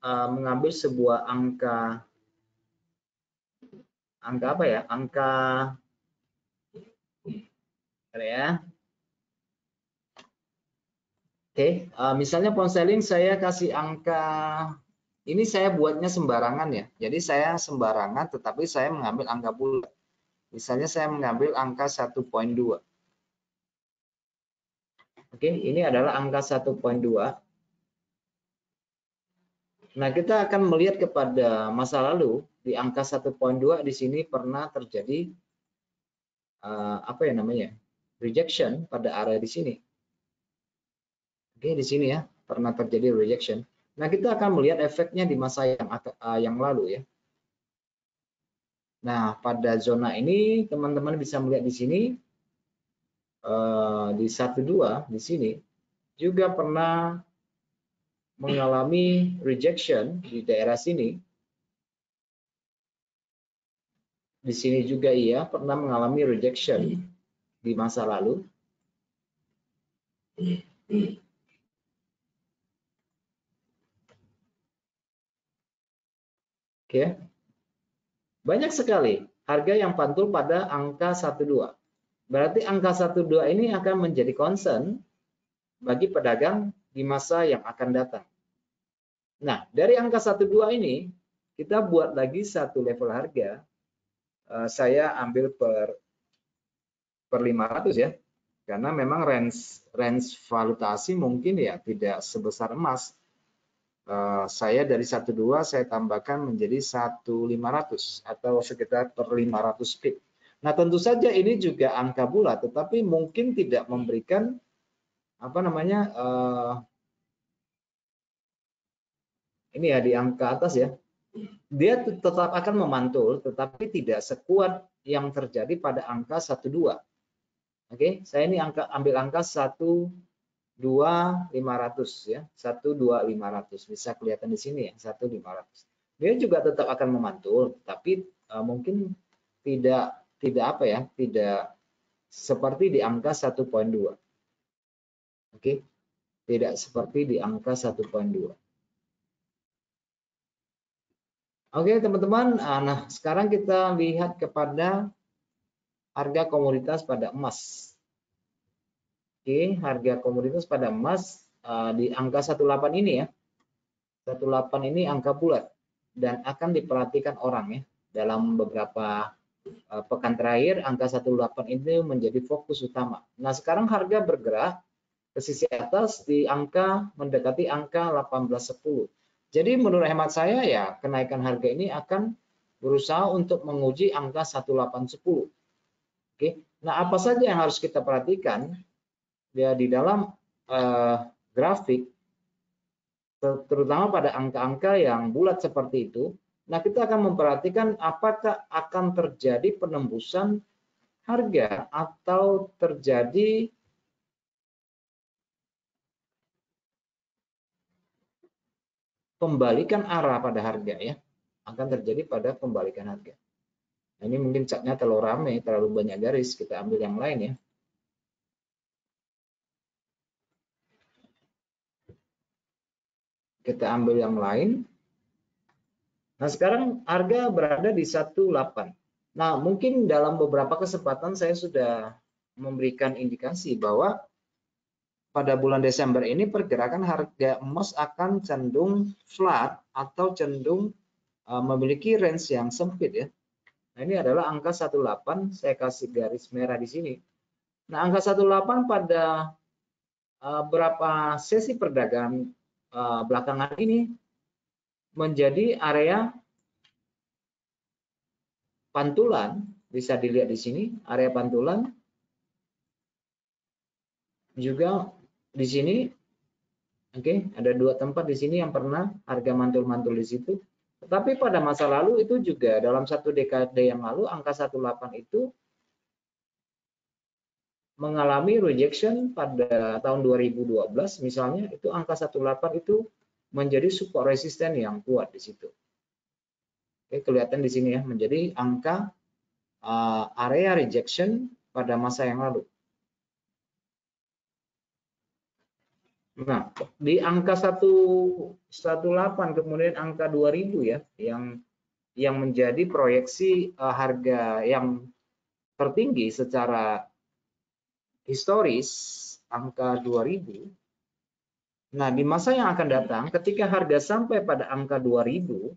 mengambil sebuah angka apa ya? Angka ya. Oke, misalnya pound sterling saya kasih angka ini, saya buatnya sembarangan ya. Jadi saya sembarangan tetapi saya mengambil angka bulat. Misalnya saya mengambil angka 1.2. Oke, ini adalah angka 1.2. Nah, kita akan melihat kepada masa lalu di angka 1.2 di sini pernah terjadi apa ya namanya? Rejection pada area di sini. Oke, di sini ya, pernah terjadi rejection. Nah, kita akan melihat efeknya di masa yang lalu ya. Nah, pada zona ini teman-teman bisa melihat di sini di 12 di sini juga pernah mengalami rejection di daerah sini. Di sini juga ia pernah mengalami rejection di masa lalu. Oke. Banyak sekali harga yang pantul pada angka 12. Berarti angka 12 ini akan menjadi concern bagi pedagang di masa yang akan datang. Nah, dari angka 12 ini kita buat lagi satu level harga. Saya ambil per 500 ya. Karena memang range valutasi mungkin ya tidak sebesar emas. Saya dari 12 saya tambahkan menjadi 1500 atau sekitar per 500 pip. Nah, tentu saja ini juga angka bulat, tetapi mungkin tidak memberikan apa namanya ini ya di angka atas ya. Dia tetap akan memantul, tetapi tidak sekuat yang terjadi pada angka 12. Oke, saya ini ambil angka 1 12500 ya, 12500 bisa kelihatan di sini ya, 12500. Dia juga tetap akan memantul, tapi mungkin tidak apa ya, tidak seperti di angka 1.2. Oke. Tidak seperti di angka 1.2. Oke, teman-teman. Nah, sekarang kita lihat kepada harga komoditas pada emas. Oke, harga komoditas pada emas di angka 18 ini ya. 18 ini angka bulat dan akan diperhatikan orang ya. Dalam beberapa pekan terakhir angka 18 ini menjadi fokus utama. Nah, sekarang harga bergerak ke sisi atas di angka mendekati angka 1810. Jadi menurut hemat saya ya kenaikan harga ini akan berusaha untuk menguji angka 1810. Oke. Nah, apa saja yang harus kita perhatikan ya di dalam grafik terutama pada angka-angka yang bulat seperti itu. Nah, kita akan memperhatikan apakah akan terjadi penembusan harga atau terjadi pembalikan arah pada harga ya, akan terjadi pada pembalikan harga. Nah, ini mungkin chartnya terlalu ramai, terlalu banyak garis, kita ambil yang lain ya. Kita ambil yang lain. Nah, sekarang harga berada di 18. Nah, mungkin dalam beberapa kesempatan saya sudah memberikan indikasi bahwa pada bulan Desember ini pergerakan harga emas akan cenderung flat atau cenderung memiliki range yang sempit ya. Nah, ini adalah angka 18, saya kasih garis merah di sini. Nah, angka 18 pada beberapa sesi perdagangan belakangan ini menjadi area pantulan, bisa dilihat di sini, area pantulan. Juga di sini, oke, ada dua tempat di sini yang pernah harga mantul-mantul di situ. Tetapi pada masa lalu itu juga dalam satu dekade yang lalu angka 18 itu mengalami rejection pada tahun 2012 misalnya, itu angka 18 itu menjadi support resisten yang kuat di situ. Oke, kelihatan di sini ya, menjadi angka area rejection pada masa yang lalu. Nah, di angka 118 kemudian angka 2000 ya, yang menjadi proyeksi harga yang tertinggi secara historis, angka 2000. Nah, di masa yang akan datang ketika harga sampai pada angka 2000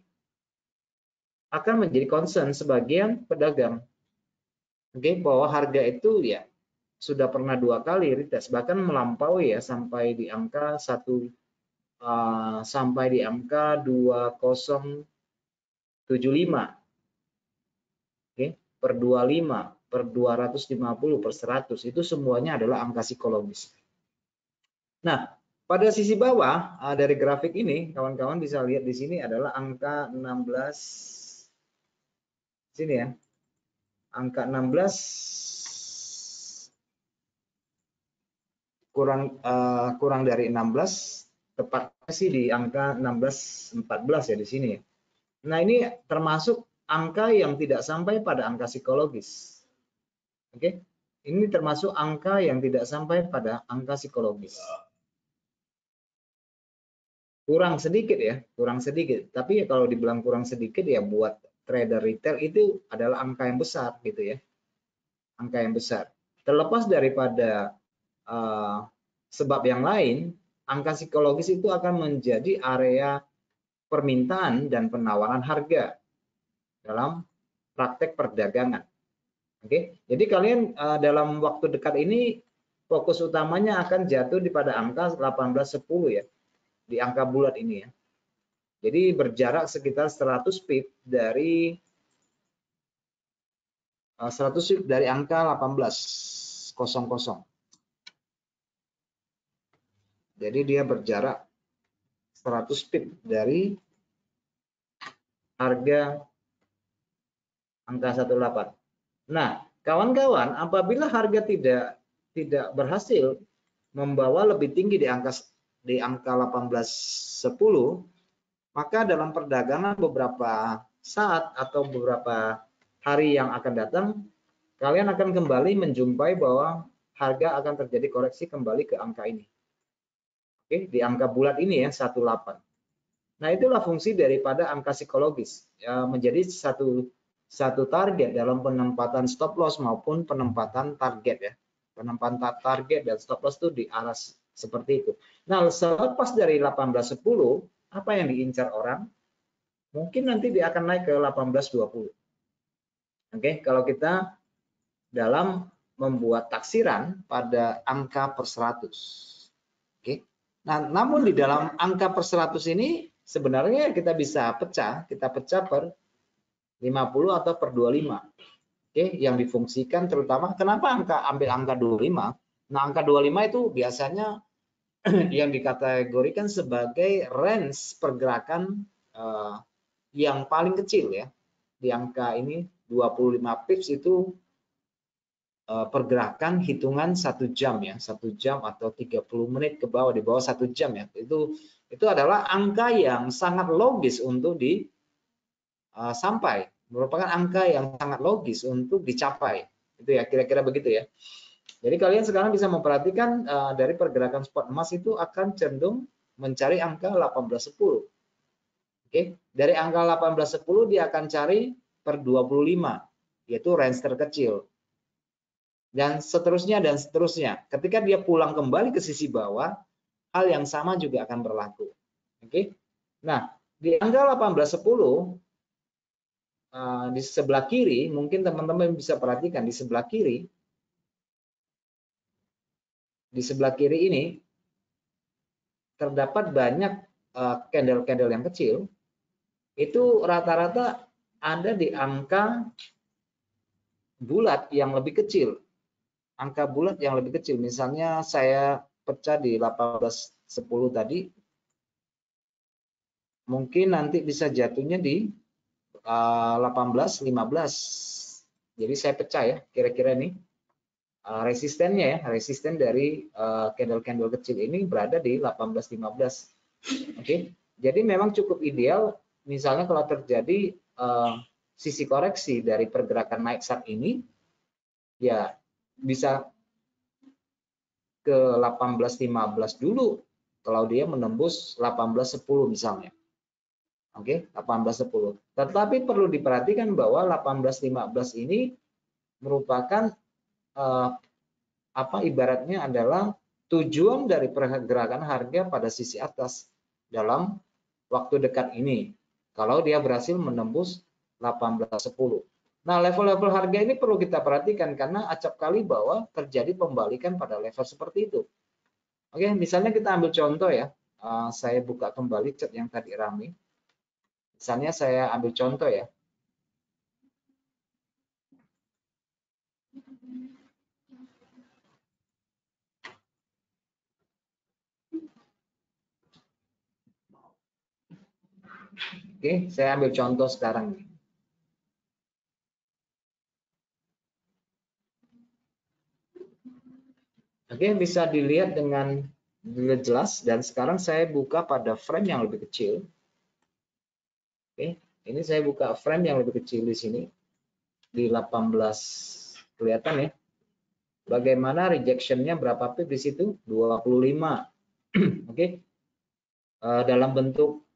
akan menjadi concern sebagian pedagang. Oke, bahwa harga itu ya sudah pernah 2 kali retest, bahkan melampaui ya sampai di angka 2075 oke, per 25, per 250, per 100 itu semuanya adalah angka psikologis. Nah, pada sisi bawah dari grafik ini kawan-kawan bisa lihat di sini adalah angka 16 sini ya. Angka 16 kurang dari 16, tepatnya sih di angka 1614 ya di sini. Nah, ini termasuk angka yang tidak sampai pada angka psikologis. Oke. Ini termasuk angka yang tidak sampai pada angka psikologis. Kurang sedikit ya, kurang sedikit. Tapi kalau dibilang kurang sedikit ya buat trader retail itu adalah angka yang besar gitu ya. Angka yang besar. Terlepas daripada sebab yang lain, angka psikologis itu akan menjadi area permintaan dan penawaran harga dalam praktek perdagangan. Oke, jadi kalian dalam waktu dekat ini fokus utamanya akan jatuh di pada angka 1810 ya, di angka bulat ini ya. Jadi berjarak sekitar 100 pip dari 100 pip dari angka 1800. Jadi dia berjarak 100 pip dari harga angka 18. Nah, kawan-kawan, apabila harga tidak berhasil membawa lebih tinggi di angka 18.10, maka dalam perdagangan beberapa saat atau beberapa hari yang akan datang, kalian akan kembali menjumpai bahwa harga akan terjadi koreksi kembali ke angka ini. Oke, di angka bulat ini ya, 18. Nah, itulah fungsi daripada angka psikologis, ya, menjadi satu target dalam penempatan stop loss maupun penempatan target ya. Penempatan target dan stop loss itu di arah seperti itu. Nah, selepas dari 18.10, apa yang diincar orang? Mungkin nanti dia akan naik ke 18.20. Oke, kalau kita dalam membuat taksiran pada angka per 100. Oke. Nah, namun di dalam angka per 100 ini sebenarnya kita bisa pecah, kita pecah per 50 atau per 25. Oke, yang difungsikan terutama kenapa ambil angka 25? Nah, angka 25 itu biasanya yang dikategorikan sebagai range pergerakan yang paling kecil ya. Di angka ini 25 pips itu pergerakan hitungan 1 jam ya, 1 jam atau 30 menit ke bawah, di bawah 1 jam ya. Itu adalah angka yang sangat logis untuk sampai, merupakan angka yang sangat logis untuk dicapai. Itu ya, kira-kira begitu ya. Jadi kalian sekarang bisa memperhatikan dari pergerakan spot emas itu akan cenderung mencari angka 18.10. Oke, dari angka 18.10 dia akan cari per 25, yaitu range terkecil. Dan seterusnya dan seterusnya. Ketika dia pulang kembali ke sisi bawah, hal yang sama juga akan berlaku. Oke. Nah, di angka 18.10 di sebelah kiri, mungkin teman-teman bisa perhatikan di sebelah kiri ini terdapat banyak candle-candle yang kecil. Itu rata-rata ada di angka bulat yang lebih kecil. Angka bulat yang lebih kecil, misalnya saya pecah di 18.10 tadi, mungkin nanti bisa jatuhnya di 18.15. Jadi saya pecah ya, kira-kira ini resistennya ya, resisten dari candle-candle kecil ini berada di 18.15. Oke, jadi memang cukup ideal misalnya kalau terjadi sisi koreksi dari pergerakan naik saat ini, ya bisa ke 18.15 dulu kalau dia menembus 18.10 misalnya. Oke, 18.10. Tetapi perlu diperhatikan bahwa 18.15 ini merupakan ibaratnya adalah tujuan dari pergerakan harga pada sisi atas dalam waktu dekat ini. Kalau dia berhasil menembus 18.10. Nah, level-level harga ini perlu kita perhatikan karena acap kali bahwa terjadi pembalikan pada level seperti itu. Oke, misalnya kita ambil contoh ya. Saya buka kembali chart yang tadi ramai. Misalnya saya ambil contoh ya. Oke, saya ambil contoh sekarang. Oke, bisa dilihat dengan jelas dan sekarang saya buka pada frame yang lebih kecil. Oke, ini saya buka frame yang lebih kecil di sini di 18, kelihatan ya. Bagaimana rejectionnya berapa pip di situ? 25. Oke. Dalam bentuk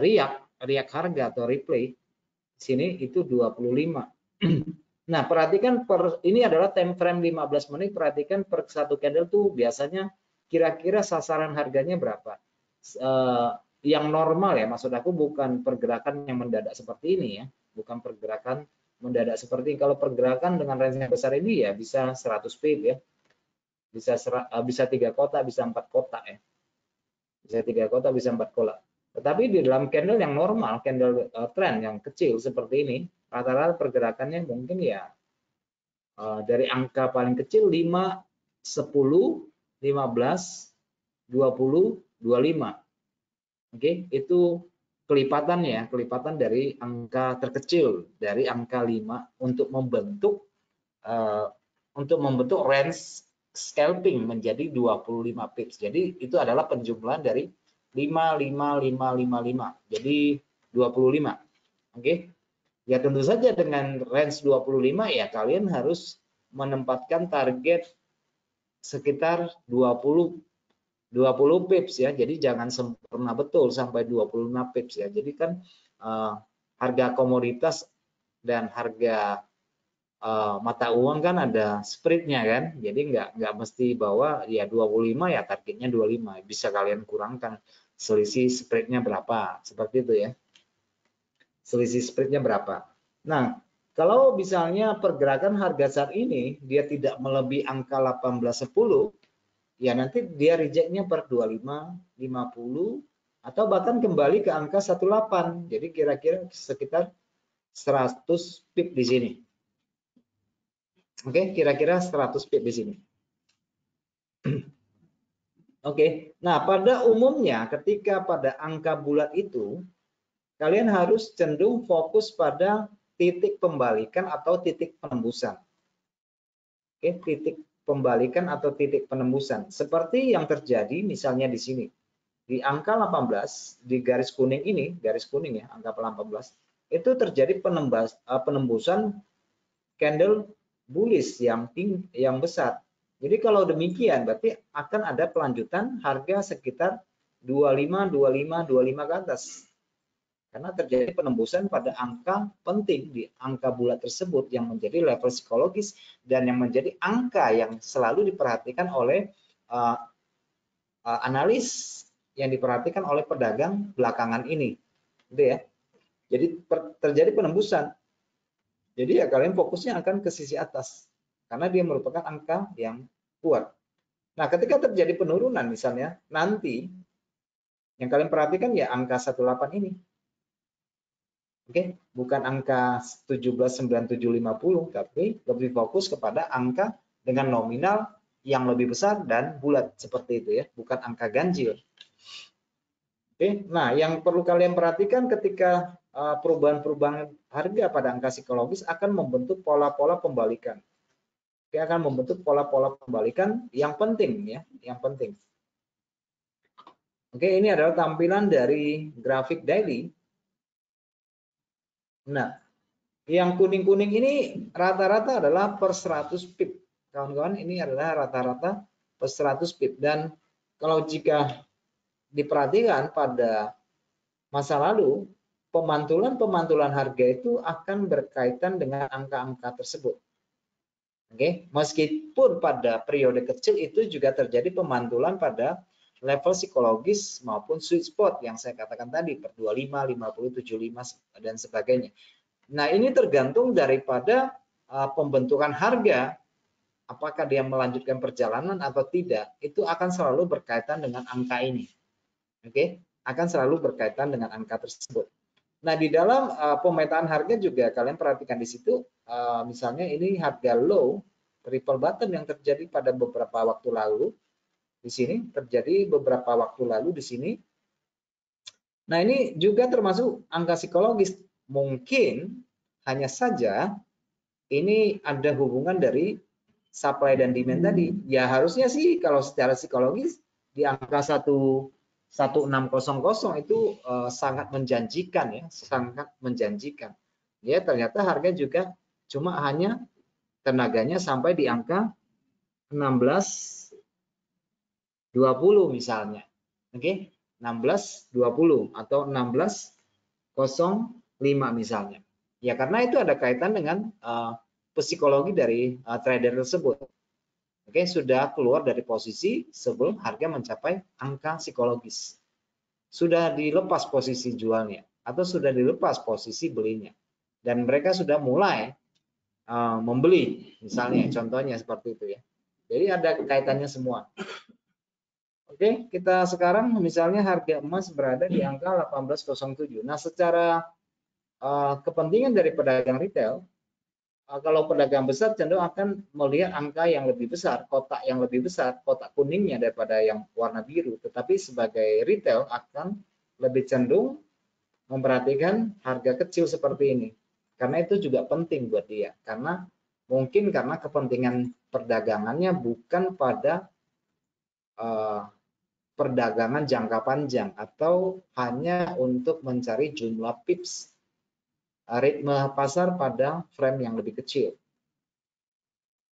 riak harga atau replay di sini itu 25. Nah, perhatikan ini adalah time frame 15 menit, perhatikan per satu candle tuh biasanya kira-kira sasaran harganya berapa. Yang normal ya, maksud aku bukan pergerakan yang mendadak seperti ini ya, bukan pergerakan mendadak seperti ini. Kalau pergerakan dengan range yang besar ini ya bisa 100 pip ya, bisa 3 kotak, bisa 4 kotak ya, bisa 3 kotak, bisa 4 kotak. Tetapi di dalam candle yang normal, candle trend yang kecil seperti ini, rata-rata pergerakannya mungkin ya dari angka paling kecil 5, 10, 15, 20, 25. Oke, itu kelipatannya, kelipatan dari angka terkecil, dari angka 5 untuk membentuk range scalping menjadi 25 pips. Jadi itu adalah penjumlahan dari 5, 5, 5, 5, 5. Jadi 25. Oke. Ya tentu saja dengan range 25 ya kalian harus menempatkan target sekitar 20 pips ya. Jadi jangan sempurna betul sampai 25 pips ya. Jadi kan harga komoditas dan harga mata uang kan ada spreadnya kan. Jadi nggak mesti bahwa ya 25 ya targetnya 25. Bisa kalian kurangkan selisih spreadnya berapa. Seperti itu ya. Selisih spreadnya berapa. Nah, kalau misalnya pergerakan harga saat ini dia tidak melebihi angka 18.10, ya nanti dia rejectnya per 25, 50, atau bahkan kembali ke angka 18. Jadi kira-kira sekitar 100 pip di sini. Oke, kira-kira 100 pip di sini. Oke, nah pada umumnya ketika pada angka bulat itu, kalian harus cenderung fokus pada titik pembalikan atau titik penembusan. Oke, titik pembalikan atau titik penembusan. Seperti yang terjadi misalnya di sini. Di angka 18, di garis kuning ini, garis kuning ya, angka 18, itu terjadi penembusan candle bullish yang besar. Jadi kalau demikian berarti akan ada pelanjutan harga sekitar 25, 25, 25 ke atas. Karena terjadi penembusan pada angka penting di angka bulat tersebut yang menjadi level psikologis dan yang menjadi angka yang selalu diperhatikan oleh analis, yang diperhatikan oleh pedagang belakangan ini. Gitu ya. Jadi terjadi penembusan. Jadi ya kalian fokusnya akan ke sisi atas karena dia merupakan angka yang kuat. Nah, ketika terjadi penurunan misalnya nanti yang kalian perhatikan ya angka 18 ini. Oke, bukan angka 179750 tapi lebih fokus kepada angka dengan nominal yang lebih besar dan bulat seperti itu ya, bukan angka ganjil. Oke, nah yang perlu kalian perhatikan ketika perubahan-perubahan harga pada angka psikologis akan membentuk pola-pola pembalikan. Oke, akan membentuk pola-pola pembalikan yang penting ya, yang penting. Oke, ini adalah tampilan dari grafik daily. Nah, yang kuning-kuning ini rata-rata adalah per 100 pip. Kawan-kawan, ini adalah rata-rata per 100 pip. Dan kalau jika diperhatikan pada masa lalu, pemantulan harga itu akan berkaitan dengan angka-angka tersebut. Oke, meskipun pada periode kecil itu juga terjadi pemantulan pada level psikologis maupun sweet spot yang saya katakan tadi per 25, 50, 75 dan sebagainya. Nah, ini tergantung daripada pembentukan harga, apakah dia melanjutkan perjalanan atau tidak, itu akan selalu berkaitan dengan angka ini. Oke, akan selalu berkaitan dengan angka tersebut. Nah, di dalam pemetaan harga juga kalian perhatikan di situ, misalnya ini harga low, triple bottom yang terjadi pada beberapa waktu lalu. Di sini terjadi beberapa waktu lalu di sini. Nah, ini juga termasuk angka psikologis. Mungkin hanya saja ini ada hubungan dari supply dan demand tadi. Ya harusnya sih kalau secara psikologis di angka 1600 itu sangat menjanjikan ya, sangat menjanjikan. Ya ternyata harga juga cuma hanya tenaganya sampai di angka 1620 misalnya. Oke, 1620 atau 1605 misalnya. Ya karena itu ada kaitan dengan psikologi dari trader tersebut. Oke, sudah keluar dari posisi sebelum harga mencapai angka psikologis. Sudah dilepas posisi jualnya atau sudah dilepas posisi belinya. Dan mereka sudah mulai membeli, misalnya contohnya seperti itu ya. Jadi ada kaitannya semua. Oke, kita sekarang misalnya harga emas berada di angka 1807. Nah, secara kepentingan dari pedagang retail, kalau pedagang besar cenderung akan melihat angka yang lebih besar, kotak yang lebih besar, kotak kuningnya daripada yang warna biru. Tetapi sebagai retail akan lebih cenderung memperhatikan harga kecil seperti ini. Karena itu juga penting buat dia. Karena mungkin karena kepentingan perdagangannya bukan pada perdagangan jangka panjang atau hanya untuk mencari jumlah pips ritme pasar pada frame yang lebih kecil.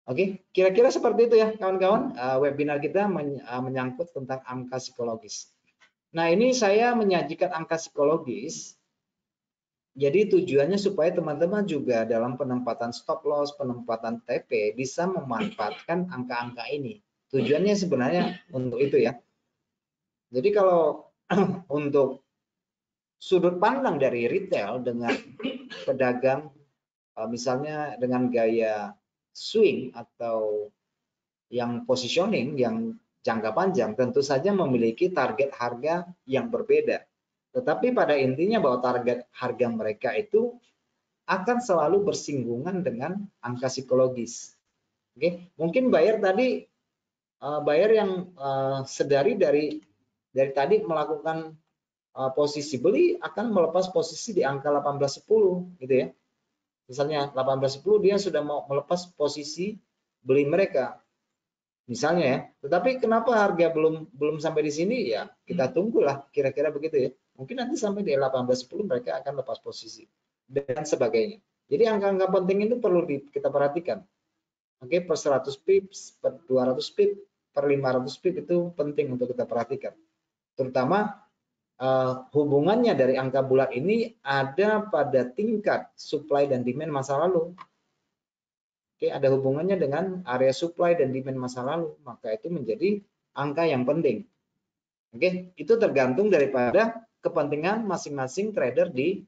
Oke, kira-kira seperti itu ya kawan-kawan. Webinar kita menyangkut tentang angka psikologis. Nah, ini saya menyajikan angka psikologis. Jadi tujuannya supaya teman-teman juga dalam penempatan stop loss, penempatan TP bisa memanfaatkan angka-angka ini. Tujuannya sebenarnya untuk itu ya. Jadi kalau untuk sudut pandang dari retail dengan pedagang misalnya dengan gaya swing atau yang positioning yang jangka panjang tentu saja memiliki target harga yang berbeda. Tetapi pada intinya bahwa target harga mereka itu akan selalu bersinggungan dengan angka psikologis. Oke, mungkin buyer tadi buyer yang sedari dari tadi melakukan posisi beli akan melepas posisi di angka 18.10 gitu ya. Misalnya 18.10 dia sudah mau melepas posisi beli mereka. Misalnya ya. Tetapi kenapa harga belum sampai di sini ya? Kita tunggulah kira-kira begitu ya. Mungkin nanti sampai di 18.10 mereka akan lepas posisi dan sebagainya. Jadi angka-angka penting itu perlu kita perhatikan. Oke, per 100 pips, per 200 pips, per 500 pips itu penting untuk kita perhatikan. Terutama hubungannya dari angka bulat ini ada pada tingkat supply dan demand masa lalu. Oke, ada hubungannya dengan area supply dan demand masa lalu, maka itu menjadi angka yang penting. Oke, itu tergantung daripada kepentingan masing-masing trader di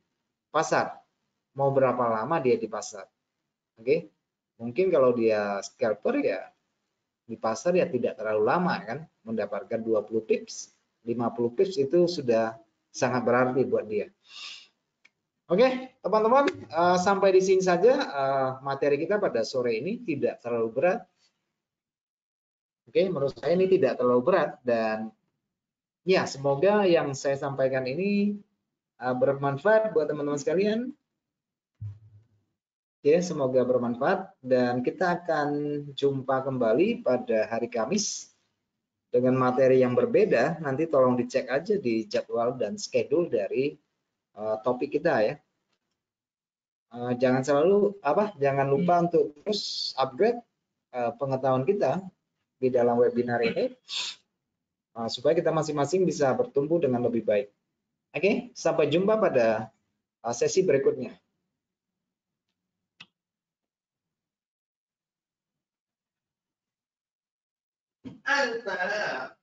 pasar. Mau berapa lama dia di pasar. Oke, mungkin kalau dia scalper ya di pasar ya tidak terlalu lama kan, mendapatkan 20 pips, 50 pips itu sudah sangat berarti buat dia. Oke, teman-teman, sampai di sini saja materi kita pada sore ini, tidak terlalu berat. Oke, menurut saya ini tidak terlalu berat dan ya semoga yang saya sampaikan ini bermanfaat buat teman-teman sekalian. Ya, semoga bermanfaat dan kita akan jumpa kembali pada hari Kamis dengan materi yang berbeda. Nanti tolong dicek aja di jadwal dan schedule dari topik kita ya. Jangan lupa untuk terus upgrade pengetahuan kita di dalam webinar ini supaya kita masing-masing bisa bertumbuh dengan lebih baik. Oke, sampai jumpa pada sesi berikutnya. Antara